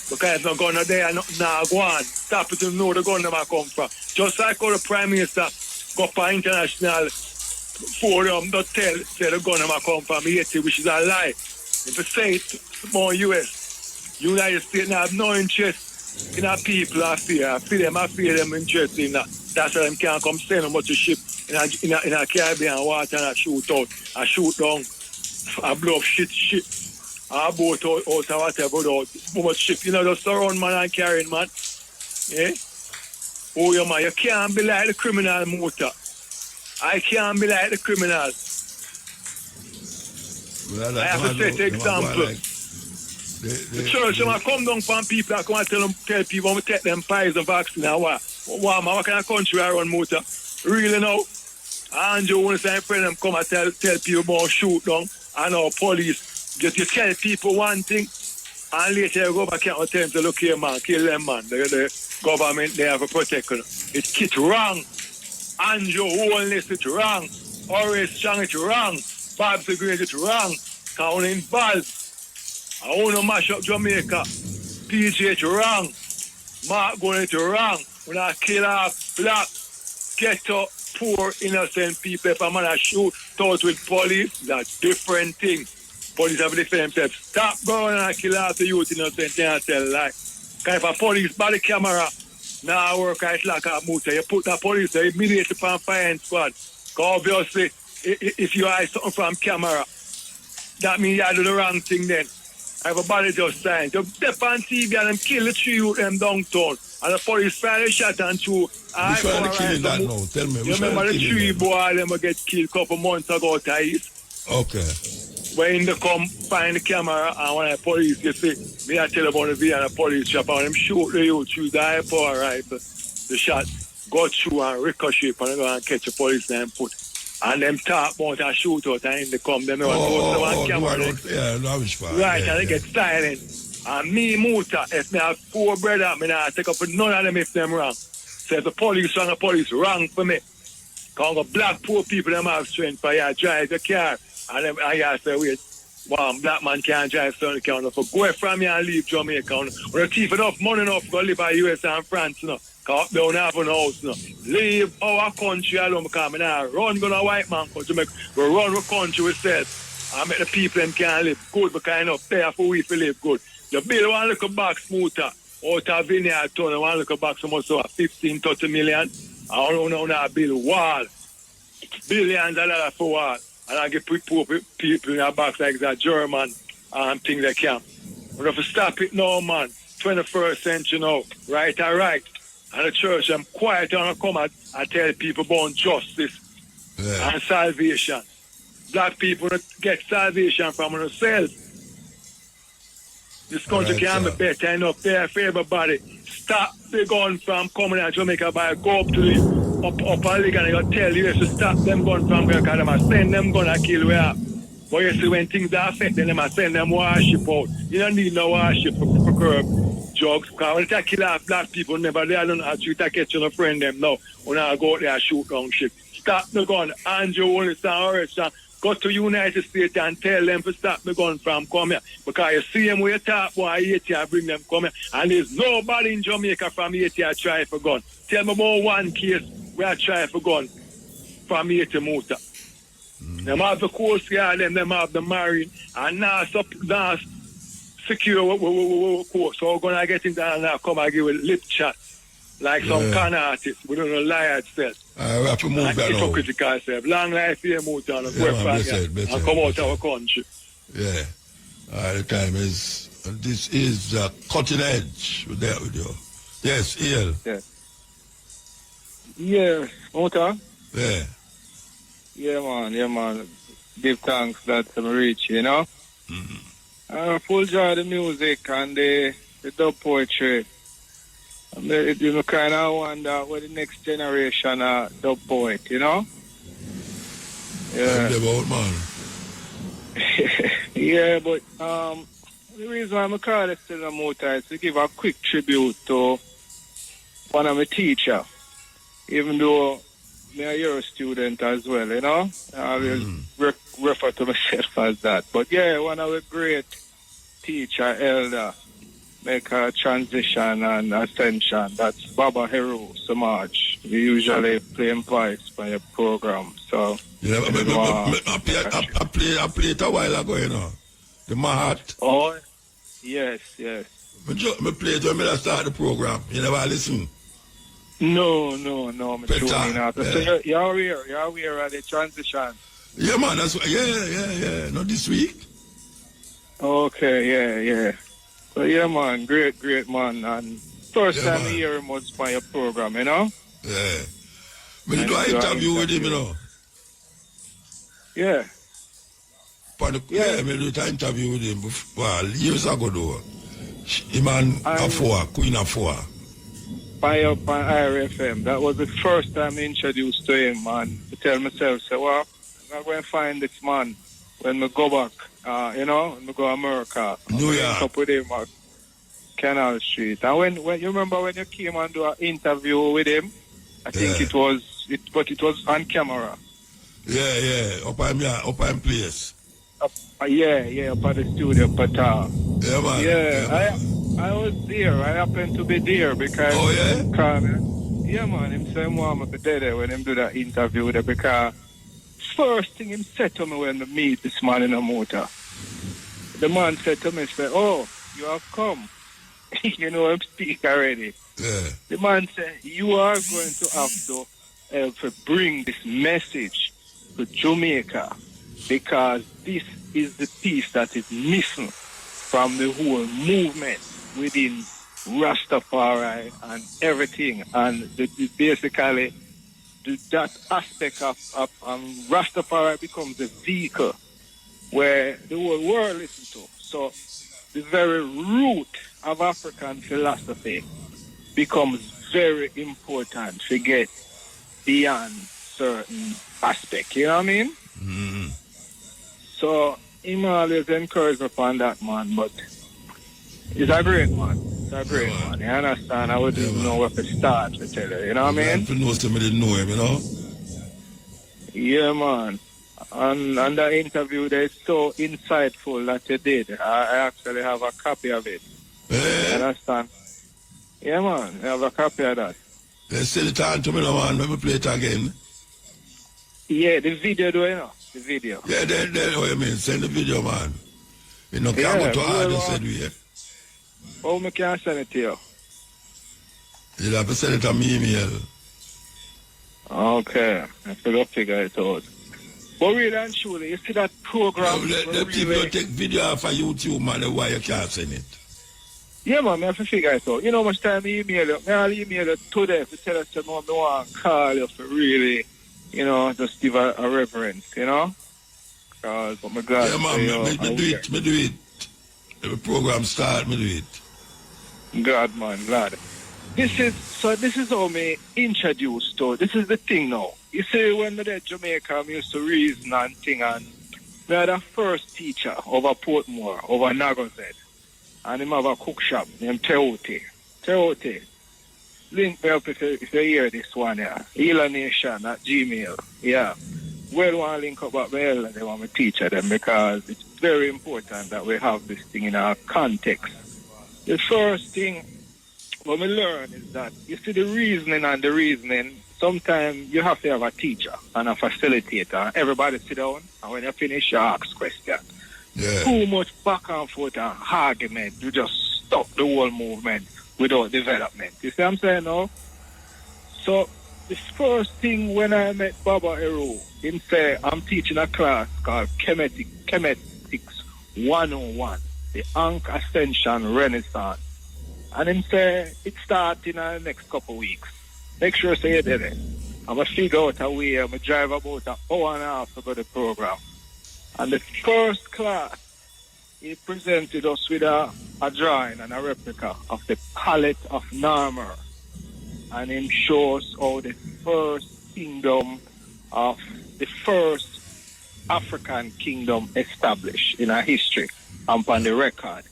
Because if no gun are there, nothing now go on. Stop it to know the gun them a come from. Just like how the Prime Minister go for international forum, don't tell say the gun them a come from Haiti, which is a lie. If you say it more US. United States have no interest in our people I fear them interest in that. That's why them can't come send them much a ship in a Caribbean water and shoot out, and shoot down, and blow up shit, and boat out or whatever, out much ship, just surround man and carrying man. Eh? Oh yeah man, you can't be like the criminal motor. I can't be like the criminal. Well, I have to set example. The church when I come down from people, I come and tell people to take them poison vaccine and what kind of country I run motor? Really now? Andrew when say friend them come and tell people about shoot down and our police. Just you tell people one thing and later you go back and tell them to look here man, kill them man. The government they have to protect them. It's wrong. Andrew Holiness it's wrong. Horace Strong it's wrong. Bob's the Great it's wrong. Count involved. I want to mash up Jamaica. PJ it's wrong. Mark going it's wrong. When I kill off black, ghetto, poor, innocent people, if I'm going to shoot out with police, that's different thing. Police have to defend themselves. Stop going and kill off the youth innocent and tell lie. Because if a police body camera now work it's like a motor, you put the police there immediately from fire squad. Because obviously, if you hide something from camera, that means you do the wrong thing then. Everybody just signed. You step on TV and them kill the three youth them downtown. And the police finally shot and threw. Which one are killing that now? Tell me. You remember the three boy them get killed a couple months ago, Thais? Okay. when they come find the camera and when the police, you see, me I tell about the video and the police shop and them shoot the youth through the airport rifle. The shot go through and ricochet and they go and catch the police and put. And them talk about a shootout and they come, them on camera. Yeah, that was fine. Right, yeah, and they get silent. And me, Muta, if me have 4 brothers, I not take up with none of them if them wrong. So if the police wrong for me. Because the black poor people, them have strength for you drive the car. And them, I say, wait, one black man can't drive certain car. If I go from here and leave Jamaica, when you thief enough money enough to go live in the US and France, you know, because they don't have a house, you know. Leave our country alone because we now run go to a white man country. We run our country ourselves and make the people them can live good because enough pay for we to live good. You build one little box smoother out of Vineyard Town and one little box almost 15, 30 million. I don't know now build wall. Billions of dollars for wall. And I get poor people in a box like that German and things they can. We have to stop it now, man. 21st century now. Right or right. And the church, I'm quiet and come and tell people about justice and salvation. Black people get salvation from themselves. This country can be better enough there for everybody. Stop the gun from coming out Jamaica by go up to the up a league and they tell you to stop them gun from there because they must send them gun and kill we up. But you see when things are affecting them must send them warship out. You don't need no warship for curb drugs because when they kill off black people never they don't have to catch your friend them now. When I go out there and shoot down shit. Stop the gun. Andrew Wilson go to United States and tell them to stop the gun from coming here. Because you see them with a top boy, Haiti, bring them coming. And there's nobody in Jamaica from Haiti that try for gun. Tell me about one case where I try for gun from Haiti Muta. Them have the Coast Guard, them have the Marine, and now secure course. So we're going to get in there and now come and give a lip chat. Like some con artists, we don't know lie itself. We have to move that now. Hypocritical self. Long life here, move on and go back and come out of our country. Yeah. The time is, this is cutting edge with you. Yes, Ian. Yeah, Mota? Yeah. Yeah, man. Give thanks that I'm rich, you know? Full joy the music and the dub poetry. You kind of wonder what the next generation dub poet, you know? Yeah. Man. Yeah, but the reason I'm calling this to the Mota is to give a quick tribute to one of my teachers. Even though I'm a student as well, you know? I will refer to myself as that. But yeah, one of the great teacher, elder, make a transition and ascension. That's Baba Hero Samaj. We usually play him voice by a program. So yeah, I played it a while ago, you know. The Mahat. Oh, yes. I played when I started the program. You never listen? No, I'm tuning out. So you're aware of the transition. Yeah, man, that's what, yeah. Not this week. Okay, yeah. So yeah, man, great man. And first time I hear him was by your program, you know? Yeah. But you do an interview with him, you know? Yeah. I did an interview with him years ago though. Him and Queen of Four. By IRFM. That was the first time I introduced to him, and I tell myself, well, I'm going to find this man when we go back, when we go to America. New York. Up with him at Canal Street. And when you remember when you came and do an interview with him, I think it was on camera. Yeah, up on place. Up at the studio, but yeah, man. Yeah, I was there. I happened to be there because man, him say I'm be there when him do that interview with him because first thing him said to me when we meet this man in a motor. The man said to me, "Oh, you have come." You know him speak already. Yeah. The man said, "You are going to have to bring this message to Jamaica because this is the piece that is missing from the whole movement within Rastafari and everything, and basically that aspect of Rastafari becomes a vehicle where the whole world listens to. So the very root of African philosophy becomes very important to get beyond certain aspect. You know what I mean? Mm-hmm. So him always encourage me upon that, man, but he's a great man. He's a great man. You understand? I wouldn't even know where to start to tell you. You know what I mean? To know somebody didn't know him, you know? Yeah, man. And that interview there is so insightful that you did. I actually have a copy of it. You understand? Yeah, man. I have a copy of that. Let's send it on to me now, man. Let me play it again. Yeah, the video, do you know? The video. Yeah, then what you mean? Send the video, man. You know, can't go to hard, you said we. Oh, I can send it to you. You'll have to send it to me email. Okay. I still figure it out. But really and truly, you see that program? Let people take video off of YouTube, man, why you can't send it. Yeah, man, I have to figure it out. You know how much time I email you? I'll email you today to tell us, you know, I want to call you for really, you know, just give a reverence, you know? But my God. Yeah, man, me do it. The program start, me do it. God, man, glad. This is how me introduced to. This is the thing now. You see, when we did Jamaica, I used to reason and thing, and we had a first teacher over Portmore, over Nagozed, and him have a cook shop named Teote. Teote. Link me up if you hear this one, yeah. Nation at Gmail. Yeah. Well, want to link up at well, and they want me to teach them because it's very important that we have this thing in our context. The first thing what we learn is that you see the reasoning, sometimes you have to have a teacher and a facilitator. Everybody sit down, and when you finish, you ask questions. Yeah. Too much back and forth and argument, you just stop the whole movement without development. You see what I'm saying now? So, the first thing when I met Baba Eru, him say, I'm teaching a class called Chemetics 101, the Ankh Ascension Renaissance. And him say, it starts in the next couple of weeks. Make sure say you did it. I'm going to figure out a way, I'm going to drive about an hour and a half to go to the program. And the first class, he presented us with a drawing and a replica of the palette of Narmer. And him shows how the first kingdom of the first African kingdom established in our history and on the record.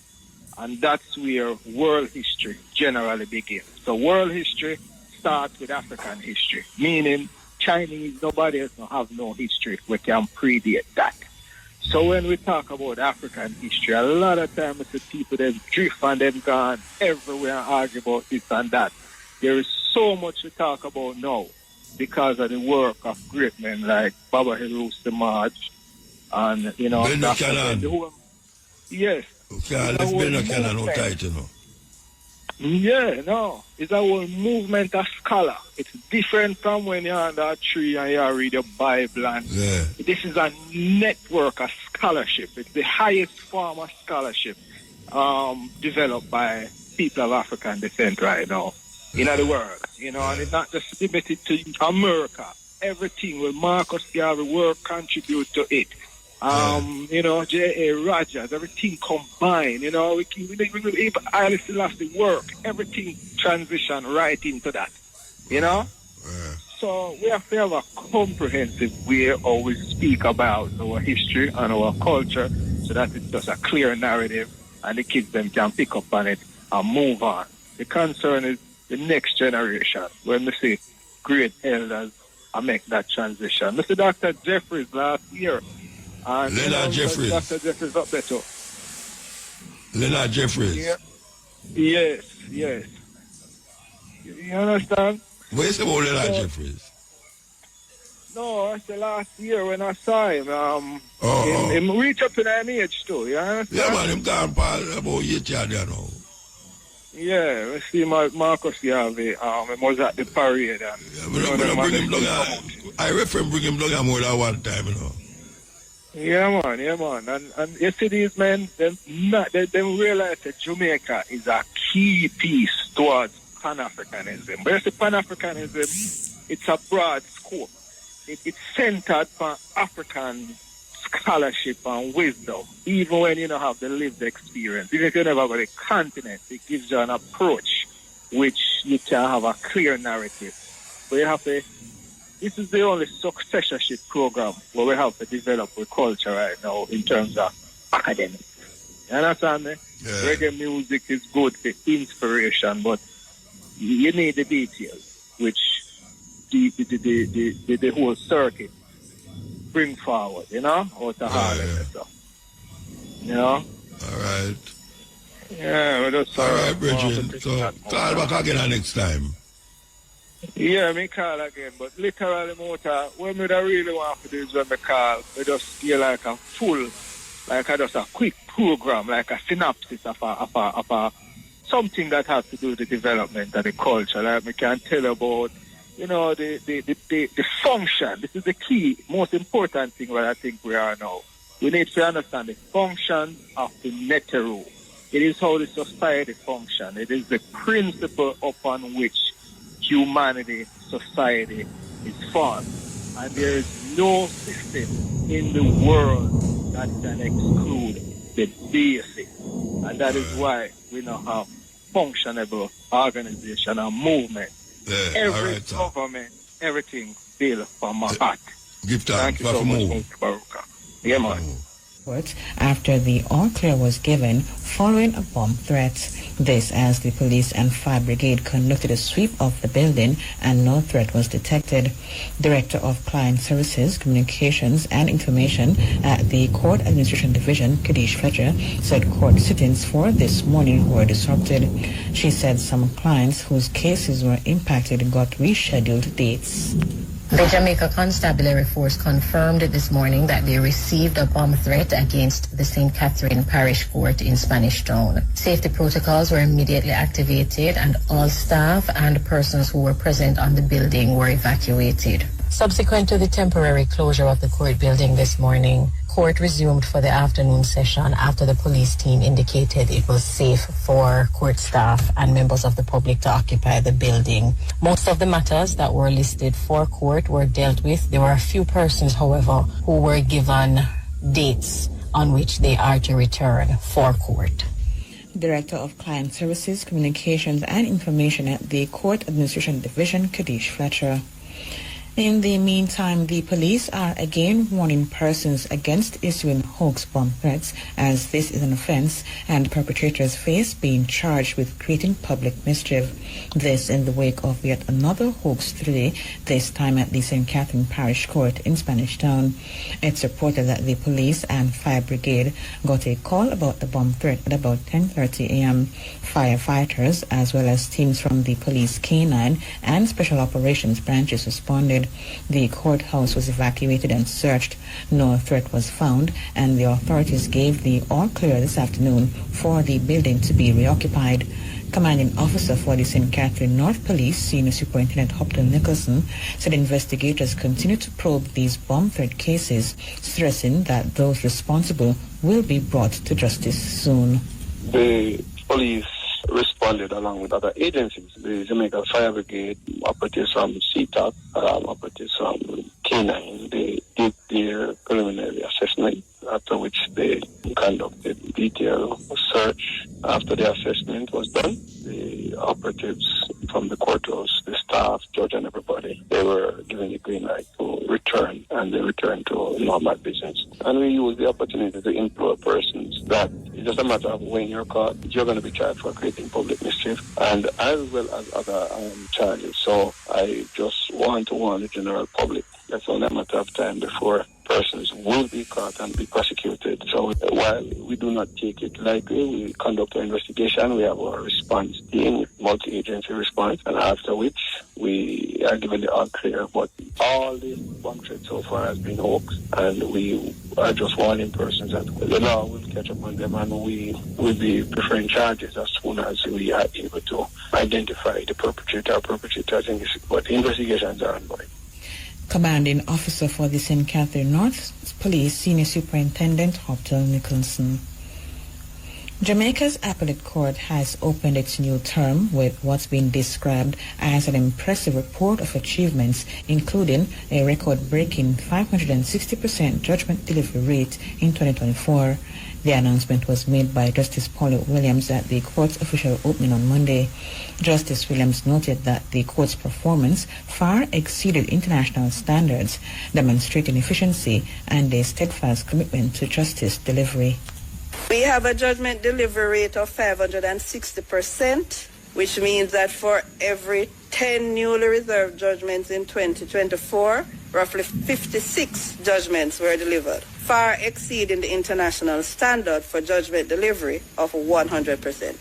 And that's where world history generally begins. So world history starts with African history, meaning Chinese, nobody else don't have no history. We can predate that. So when we talk about African history, a lot of times the people that drift and them gone everywhere and argue about this and that. There is so much to talk about now because of the work of great men like Baba Heru Samaj and, you know, yes. Okay, let's be no kind of no title, no. Yeah, no. It's a whole movement of scholar. It's different from when you're under a tree and you read your Bible. And this is a network of scholarship. It's the highest form of scholarship developed by people of African descent right now in the world. You know, and it's not just limited to America. Everything will Marcus Garvey work contribute to it. You know, J.A. Rogers, everything combined, you know, we even Haile Selassie work, everything transition right into that, you know? So we have to have a comprehensive way how we speak about our history and our culture so that it's just a clear narrative and the kids them can pick up on it and move on. The concern is the next generation, when we see great elders and make that transition. Mr. Dr. Jeffries last year, and Leonard Jeffries. Dr. Jeffries up there too. Leonard Jeffries. Yeah. Yes. You understand? What is about Leonard Jeffries? No, I said last year when I saw him, him reach up in an age too, you understand? Yeah, man, him gone past about 8 years now. Yeah, we see Marcus Garvey, he was at the parade. And, bring him down. I refer him bring him down more than one time, you know. Yeah, man. And you see these men, they realize that Jamaica is a key piece towards Pan-Africanism. But you see, Pan-Africanism, it's a broad scope. It's centered on African scholarship and wisdom, even when you don't have the lived experience. Even if you never got a continent, it gives you an approach which you can have a clear narrative. But you have to, this is the only successorship program where we have to develop a culture right now in terms of academics. You understand me? Yeah. Reggae music is good for inspiration, but you need the details, which the whole circuit bring forward, you know, out of Harlem and stuff. You know? All right. Yeah, well, that's all right, Bridget. So call back again next time. Yeah, me call again, but literally, Mota, what me really want to do is when me call, we just feel like a full, like just a quick program, like a synopsis of a something that has to do with the development of the culture. Like me can tell about, you know, the function. This is the key, most important thing what I think we are now. We need to understand the function of the netero. It is how the society functions. It is the principle upon which humanity, society is formed. And there is no system in the world that can exclude the basic. And that is why we now have functionable organization and movement. Yeah, every right, government, everything built from my heart. Give time. Thank you so much, Mutabaruka. Yeah, man. After the all clear was given following a bomb threat. This as the police and fire brigade conducted a sweep of the building and no threat was detected. Director of Client Services, Communications and Information at the Court Administration Division, Kadish Fletcher, said court sittings for this morning were disrupted. She said some clients whose cases were impacted got rescheduled dates. The Jamaica Constabulary Force confirmed this morning that they received a bomb threat against the St. Catherine Parish Court in Spanish Town. Safety protocols were immediately activated and all staff and persons who were present on the building were evacuated. Subsequent to the temporary closure of the court building this morning, court resumed for the afternoon session after the police team indicated it was safe for court staff and members of the public to occupy the building. Most of the matters that were listed for court were dealt with. There were a few persons, however, who were given dates on which they are to return for court. Director of Client Services, Communications and Information at the Court Administration Division, Kadish Fletcher. In the meantime, the police are again warning persons against issuing hoax bomb threats, as this is an offense and perpetrators face being charged with creating public mischief. This in the wake of yet another hoax today, this time at the St. Catherine Parish Court in Spanish Town. It's reported that the police and fire brigade got a call about the bomb threat at about 10:30 a.m. Firefighters, as well as teams from the police canine and special operations branches responded. The courthouse was evacuated and searched. No threat was found, and the authorities gave the all clear this afternoon for the building to be reoccupied. Commanding officer for the St. Catherine North Police, Senior Superintendent Hopton Nicholson, said investigators continue to probe these bomb threat cases, stressing that those responsible will be brought to justice soon. The police responded along with other agencies. The Jamaica Fire Brigade, operatives from CTOC, operatives from K9, they did their preliminary assessment, after which they conducted detailed search. After the assessment was done, the operatives from the courthouse, the staff, judge and everybody, they were given the green light to return, and they returned to normal business. And we used the opportunity to implore persons that it's just a matter of when you're caught, you're going to be charged for creating public mischief, and as well as other charges. So I just want to warn the general public, that's only a matter of time before persons will be caught and be prosecuted. So while we do not take it lightly, we conduct our investigation, we have our response team, multi-agency response, and after which we are given the all clear. But all the bomb threats so far has been hoax, and we are just warning persons that the law will catch up on them, and we will be preferring charges as soon as we are able to identify the perpetrator or perpetrators. But investigations are ongoing. Commanding officer for the St. Catherine North Police, Senior Superintendent Hopton Nicholson. Jamaica's appellate court has opened its new term with what's been described as an impressive report of achievements, including a record-breaking 560% judgment delivery rate in 2024. The announcement was made by Justice Paul Williams at the court's official opening on Monday. Justice Williams noted that the court's performance far exceeded international standards, demonstrating efficiency and a steadfast commitment to justice delivery. We have a judgment delivery rate of 560%, which means that for every 10 newly reserved judgments in 2024, roughly 56 judgments were delivered, far exceeding the international standard for judgment delivery of 100%.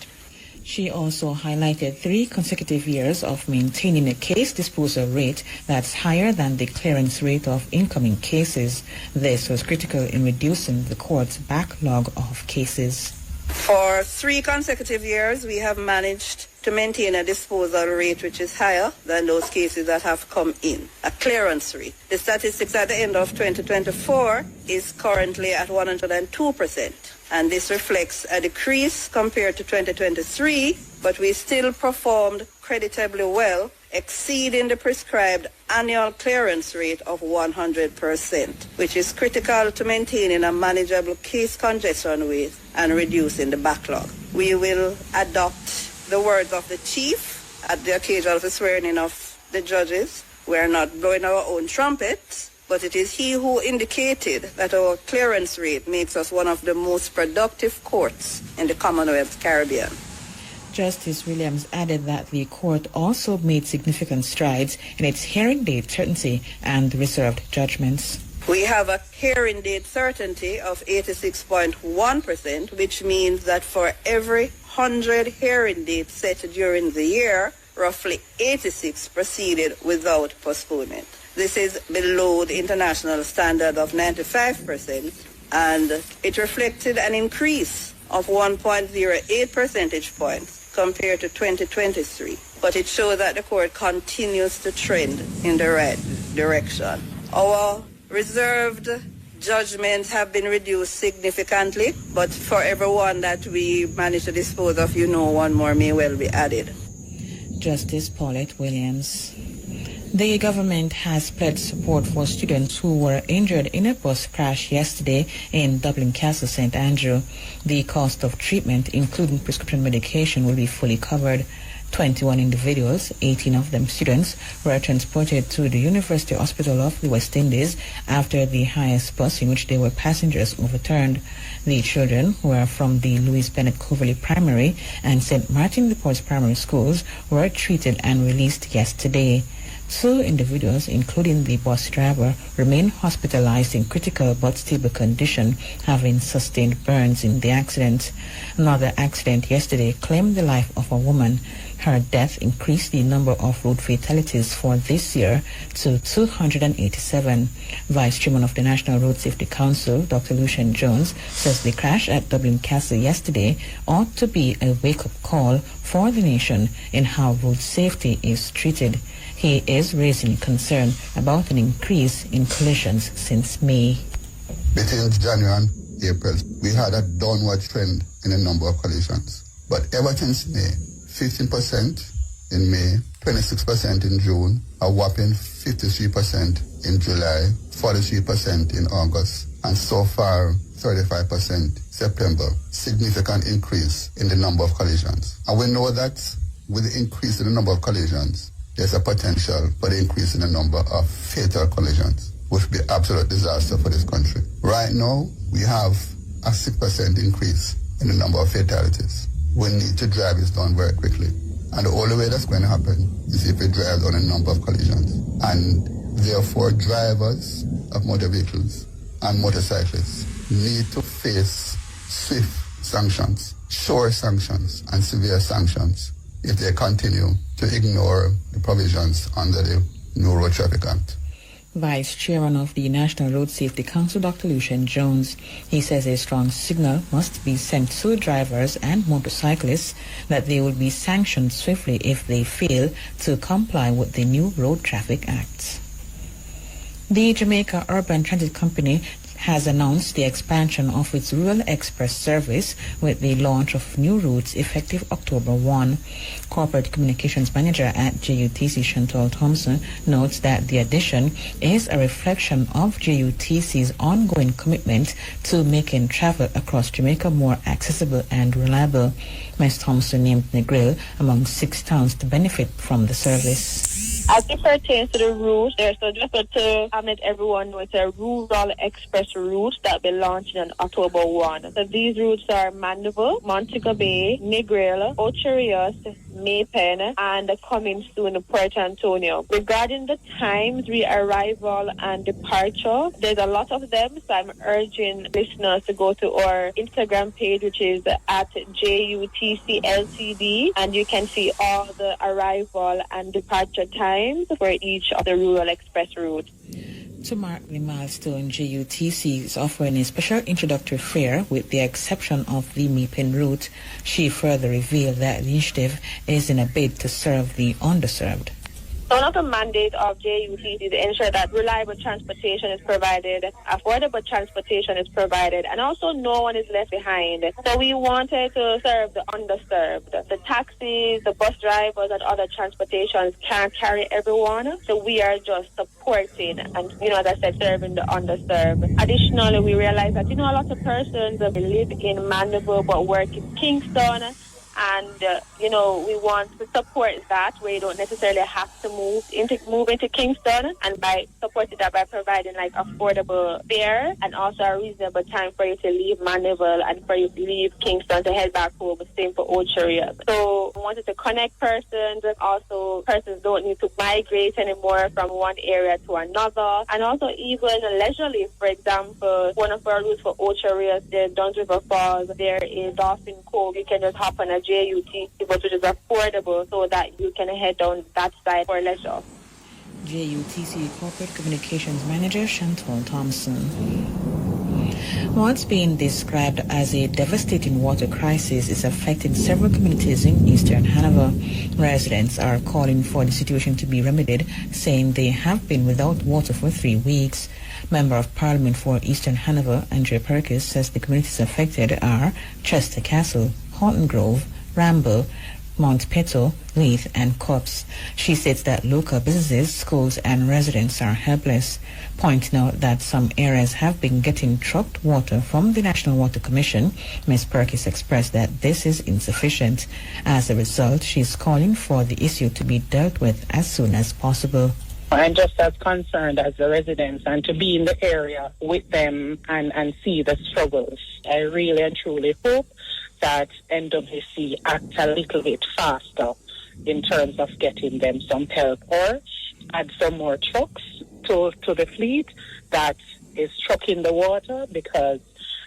She also highlighted 3 consecutive years of maintaining a case disposal rate that's higher than the clearance rate of incoming cases. This was critical in reducing the court's backlog of cases. For 3 consecutive years, we have managed to maintain a disposal rate which is higher than those cases that have come in, a clearance rate. The statistics at the end of 2024 is currently at 102%, and this reflects a decrease compared to 2023, but we still performed creditably well, exceeding the prescribed annual clearance rate of 100%, which is critical to maintaining a manageable case congestion rate and reducing the backlog. We will adopt the words of the chief at the occasion of the swearing-in of the judges. We are not blowing our own trumpets, but it is he who indicated that our clearance rate makes us one of the most productive courts in the Commonwealth Caribbean. Justice Williams added that the court also made significant strides in its hearing date certainty and reserved judgments. We have a hearing date certainty of 86.1%, which means that for every 100 hearing dates set during the year, roughly 86 proceeded without postponement. This is below the international standard of 95%, and it reflected an increase of 1.08 percentage points compared to 2023. But it shows that the court continues to trend in the right direction. Our reserved judgments have been reduced significantly, but for every one that we manage to dispose of, one more may well be added. Justice Paulette Williams. The government has pledged support for students who were injured in a bus crash yesterday in Dublin Castle St. Andrew. The cost of treatment, including prescription medication, will be fully covered. 21 individuals, 18 of them students, were transported to the University Hospital of the West Indies after the highest bus in which they were passengers overturned. The children, who are from the Louis Bennett Coverley Primary and St. Martin de Porres Primary Schools, were treated and released yesterday. 2 individuals, including the bus driver, remain hospitalized in critical but stable condition, having sustained burns in the accident. Another accident yesterday claimed the life of a woman. Her death increased the number of road fatalities for this year to 287. Vice Chairman of the National Road Safety Council, Dr. Lucian Jones, says the crash at Dublin Castle yesterday ought to be a wake-up call for the nation in how road safety is treated. He is raising concern about an increase in collisions since May. Between January and April, we had a downward trend in the number of collisions. But ever since May, 15% in May, 26% in June, a whopping 53% in July, 43% in August, and so far 35% September. Significant increase in the number of collisions. And we know that with the increase in the number of collisions, there's a potential for the increase in the number of fatal collisions, which would be absolute disaster for this country. Right now, we have a 6% increase in the number of fatalities. We need to drive this down very quickly. And the only way that's going to happen is if we drive down a number of collisions. And therefore, drivers of motor vehicles and motorcyclists need to face swift sanctions, sure sanctions, and severe sanctions if they continue to ignore the provisions under the New Road Traffic Act. Vice Chairman of the National Road Safety Council, Dr. Lucian Jones. He says a strong signal must be sent to drivers and motorcyclists that they will be sanctioned swiftly if they fail to comply with the new Road Traffic Act. The Jamaica Urban Transit Company has announced the expansion of its Rural Express service with the launch of new routes effective October 1. Corporate Communications Manager at JUTC, Chantal Thompson, notes that the addition is a reflection of JUTC's ongoing commitment to making travel across Jamaica more accessible and reliable. Ms. Thompson named Negril among 6 towns to benefit from the service. As it pertains to the route, so just to let everyone know, it's a Rural Express route that will be launching on October 1. So these routes are Mandeville, Montego Bay, Negril, Ocherios, Maypen, and coming soon Puerto Antonio. Regarding the times, re-arrival and departure, there's a lot of them, so I'm urging listeners to go to our Instagram page, which is at JUTC LTD, and you can see all the arrival and departure times for each of the Rural Express routes. To mark the milestone, JUTC is offering a special introductory fare with the exception of the Maypen route. She further revealed that the initiative is in a bid to serve the underserved. One of the mandates of JUTC is to ensure that reliable transportation is provided, affordable transportation is provided, and also no one is left behind. So we wanted to serve the underserved. The taxis, the bus drivers, and other transportations can't carry everyone. So we are just supporting and, as I said, serving the underserved. Additionally, we realize that, a lot of persons live in Mandeville but work in Kingston. And, we want to support that where you don't necessarily have to move into Kingston, and by supporting that by providing affordable fare and also a reasonable time for you to leave Mandeville and for you to leave Kingston to head back home, same for Ocheria. So we wanted to connect persons, and also persons don't need to migrate anymore from one area to another, and also even leisurely. For example, one of our routes for Ocheria, there's Duns River Falls, there is Dolphin Cove. You can just hop on a JUTC bus, which is affordable, so that you can head down that side for leisure. JUTC Corporate Communications Manager Chantal Thompson. What's being described as a devastating water crisis is affecting several communities in Eastern Hanover. Residents are calling for the situation to be remedied, saying they have been without water for 3 weeks. Member of Parliament for Eastern Hanover, Andrea Perkins, says the communities affected are Chester Castle, Horton Grove, Ramble, Mount Peto, Leith, and Copse. She states that local businesses, schools, and residents are helpless, pointing out that some areas have been getting trucked water from the National Water Commission. Ms. Perkins expressed that this is insufficient. As a result, she is calling for the issue to be dealt with as soon as possible. I'm just as concerned as the residents, and to be in the area with them and see the struggles. I really and truly hope that NWC acts a little bit faster in terms of getting them some help, or add some more trucks to the fleet that is trucking the water, because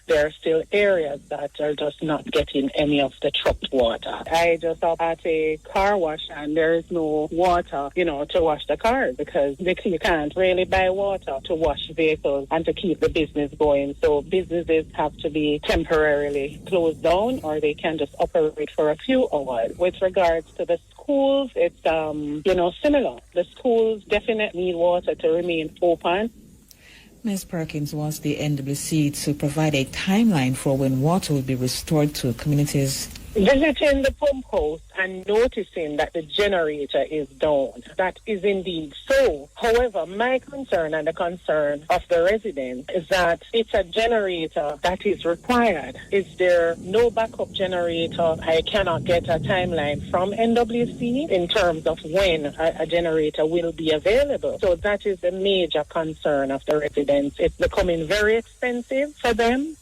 there are still areas that are just not getting any of the trucked water. I just up at a car wash and there is no water, to wash the cars, because you can't really buy water to wash vehicles and to keep the business going. So businesses have to be temporarily closed down, or they can just operate for a few hours. With regards to the schools, it's, similar. The schools definitely need water to remain open. Ms. Perkins wants the NWC to provide a timeline for when water will be restored to communities. Visiting the pump house and noticing that the generator is down. That is indeed so. However, my concern and the concern of the residents is that it's a generator that is required. Is there no backup generator? I cannot get a timeline from NWC in terms of when a generator will be available. So that is a major concern of the residents. It's becoming very expensive for them.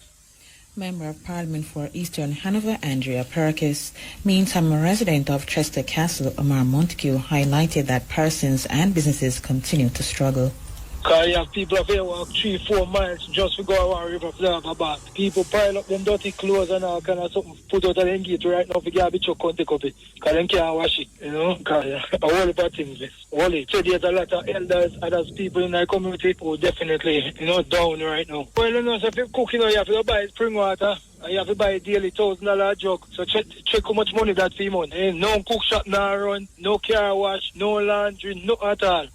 Member of Parliament for Eastern Hanover, Andrea Perkins. Meantime, a resident of Chester Castle, Omar Montague, highlighted that persons and businesses continue to struggle. Because you have people up here walk 3-4 miles just to go around river flavor back. People pile up them dirty clothes and all kind of something put out of them gate right now for get a bit of country copy. Because they can't wash it, Because a whole lot of things, So there's a lot of elders, others people in our community who definitely, down right now. Well, so if you cook, you have to buy spring water. And you have to buy daily $1,000 jug. So check how much money that for month. No cook shop now run, no car wash, no laundry, no at all.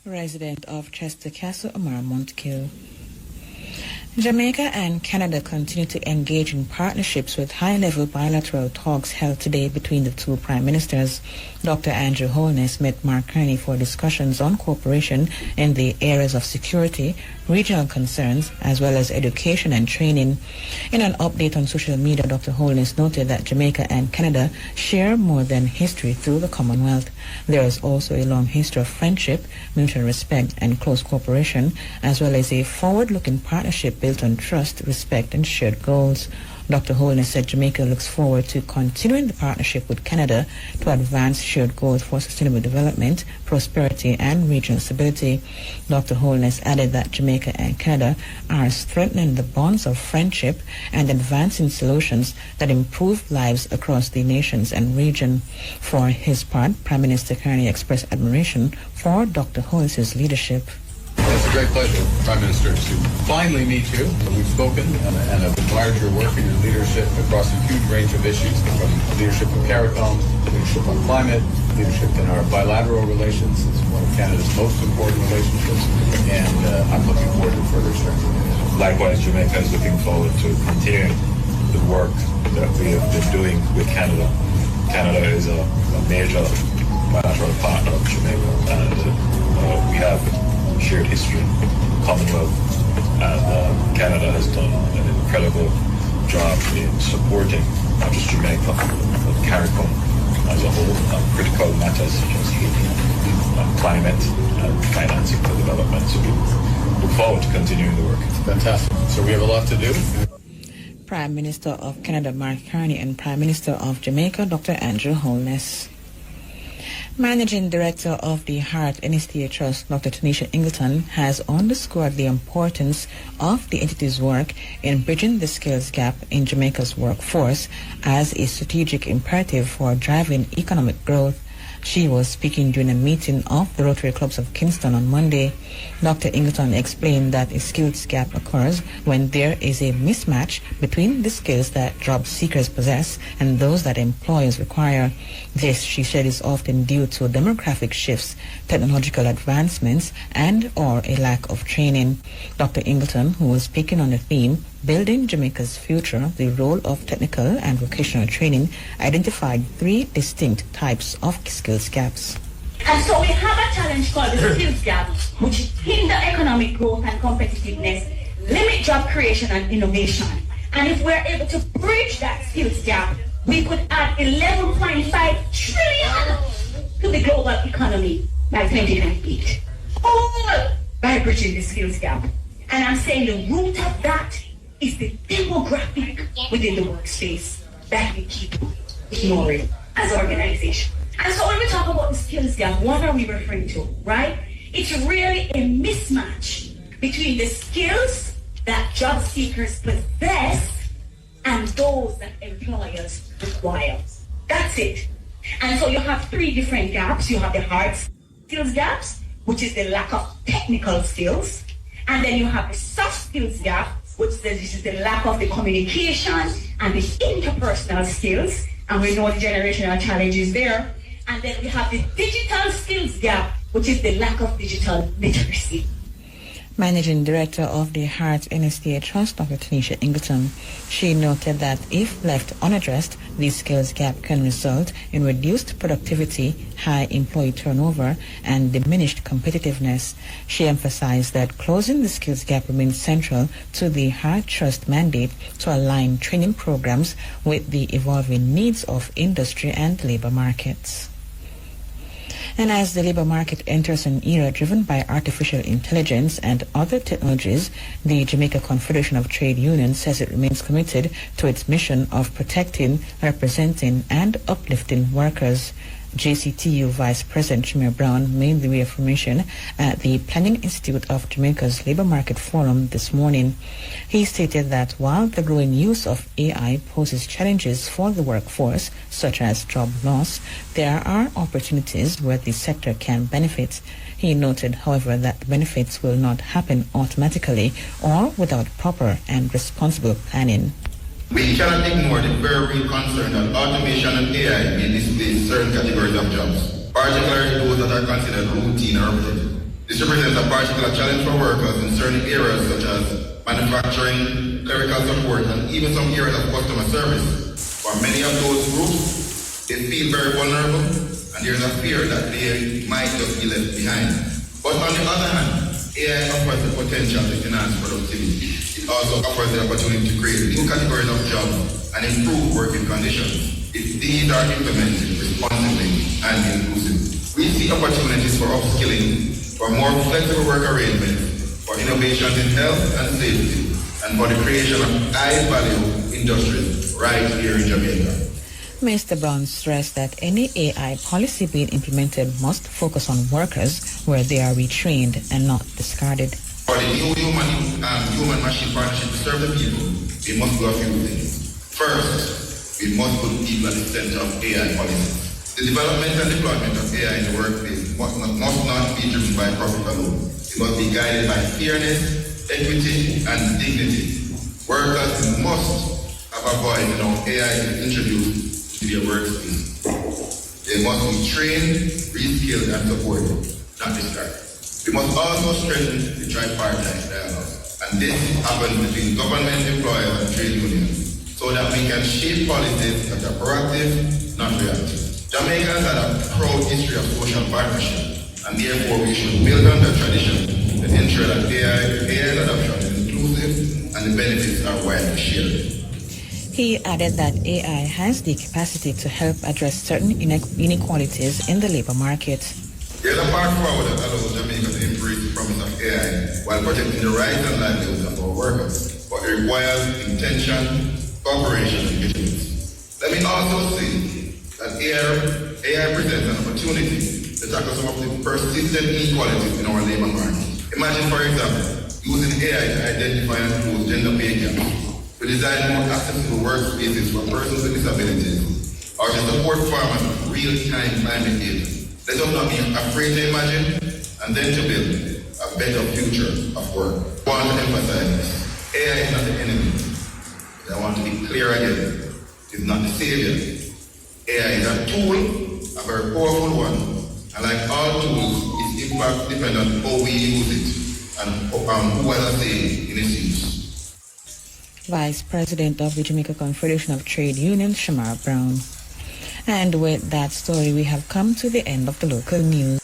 Resident of Chester Castle, Omar Montague. Jamaica and Canada continue to engage in partnerships with high-level bilateral talks held today between the two prime ministers. Dr. Andrew Holness met Mark Kearney for discussions on cooperation in the areas of security, regional concerns, as well as education and training. In an update on social media, Dr. Holness noted that Jamaica and Canada share more than history through the Commonwealth. There is also a long history of friendship, mutual respect, and close cooperation, as well as a forward-looking partnership built on trust, respect, and shared goals. Dr. Holness said Jamaica looks forward to continuing the partnership with Canada to advance shared goals for sustainable development, prosperity, and regional stability. Dr. Holness added that Jamaica and Canada are strengthening the bonds of friendship and advancing solutions that improve lives across the nations and region. For his part, Prime Minister Kearney expressed admiration for Dr. Holness's leadership. It's a great pleasure, Prime Minister, to finally meet you. We've spoken and I've admired your work and your leadership across a huge range of issues, from leadership on CARICOM, leadership on climate, leadership in our bilateral relations. It's one of Canada's most important relationships, and I'm looking forward to further strengthening it. Likewise, Jamaica is looking forward to continuing the work that we have been doing with Canada. Canada is a major bilateral partner of Jamaica, and we have shared history, Commonwealth, and Canada has done an incredible job in supporting not just Jamaica, but CARICOM as a whole on critical matters such as climate and financing for development. So we look forward to continuing the work. Fantastic. So we have a lot to do. Prime Minister of Canada, Mark Kearney, and Prime Minister of Jamaica, Dr. Andrew Holness. Managing Director of the Heart NSTA Trust, Dr. Tanisha Ingleton, has underscored the importance of the entity's work in bridging the skills gap in Jamaica's workforce as a strategic imperative for driving economic growth. She was speaking during a meeting of the Rotary Clubs of Kingston on Monday. Dr. Ingleton explained that a skills gap occurs when there is a mismatch between the skills that job seekers possess and those that employers require. This, she said, is often due to demographic shifts, technological advancements, and or a lack of training. Dr. Ingleton, who was speaking on the theme, Building Jamaica's Future, the Role of Technical and Vocational Training, identified 3 distinct types of skills gaps. And so we have a challenge called the skills gap, which hinder economic growth and competitiveness, limit job creation and innovation. And if we're able to bridge that skills gap, we could add 11.5 trillion to the global economy by 2028. All by bridging the skills gap. And I'm saying the root of that is the demographic within the workspace that we keep ignoring as an organization. And so when we talk about the skills gap, what are we referring to, right? It's really a mismatch between the skills that job seekers possess and those that employers require. That's it. And so you have 3 different gaps. You have the hard skills gaps, which is the lack of technical skills. And then you have the soft skills gap, which is the lack of the communication and the interpersonal skills. And we know the generational challenges there. And then we have the digital skills gap, which is the lack of digital literacy. Managing Director of the Heart NSTA Trust, Dr. Tanisha Ingleton, she noted that if left unaddressed, the skills gap can result in reduced productivity, high employee turnover, and diminished competitiveness. She emphasized that closing the skills gap remains central to the Heart Trust mandate to align training programs with the evolving needs of industry and labor markets. And as the labor market enters an era driven by artificial intelligence and other technologies, the Jamaica Confederation of Trade Unions says it remains committed to its mission of protecting, representing, and uplifting workers. JCTU Vice President Shamir Brown made the reaffirmation at the Planning Institute of Jamaica's Labor Market Forum this morning. He stated that while the growing use of AI poses challenges for the workforce, such as job loss, there are opportunities where the sector can benefit. He noted, however, that the benefits will not happen automatically or without proper and responsible planning. We cannot ignore the very real concern that automation and AI may displace certain categories of jobs, particularly those that are considered routine or repetitive. This represents a particular challenge for workers in certain areas such as manufacturing, clerical support, and even some areas of customer service. For many of those groups, they feel very vulnerable, and there's a fear that they might just be left behind. But on the other hand, AI offers the potential to enhance productivity. It also offers the opportunity to create new categories of jobs and improve working conditions if these are implemented responsibly and inclusively. We see opportunities for upskilling, for more flexible work arrangements, for innovations in health and safety, and for the creation of high-value industries right here in Jamaica. Mr. Brown stressed that any AI policy being implemented must focus on workers where they are retrained and not discarded. For the new human-machine partnership to serve the people, we must do a few things. First, we must put people at the center of AI policy. The development and deployment of AI in the workplace must not be driven by profit alone. It must be guided by fairness, equity, and dignity. Workers must have a voice in how AI is introduced to their workspace. They must be trained, reskilled, and supported, not discarded. We must also strengthen the tripartite dialogue, and this happens between government employers and trade unions, so that we can shape policies that are proactive, not reactive. Jamaica has had a proud history of social partnership, and therefore we should build on that tradition to ensure that AI adoption is inclusive and the benefits are widely shared. He added that AI has the capacity to help address certain inequalities in the labor market. There's a path forward that allows Jamaica to embrace the promise of AI while protecting the rights and livelihoods of our workers, but it requires intention, cooperation, and vigilance. Let me also say that AI presents an opportunity to tackle some of the persistent inequalities in our labor market. Imagine, for example, using AI to identify and close gender pay gaps, to design more accessible workspaces for persons with disabilities, or to support farmers with real-time climate data. Let us not be afraid to imagine and then to build a better future of work. I want to emphasize this. AI is not the enemy. I want to be clear again. It is not the savior. AI is a tool, a very powerful one, and like all tools, its impact depends on how we use it and who has a say in its use. Vice President of the Jamaica Confederation of Trade Unions, Shamar Brown. And with that story, we have come to the end of the local news.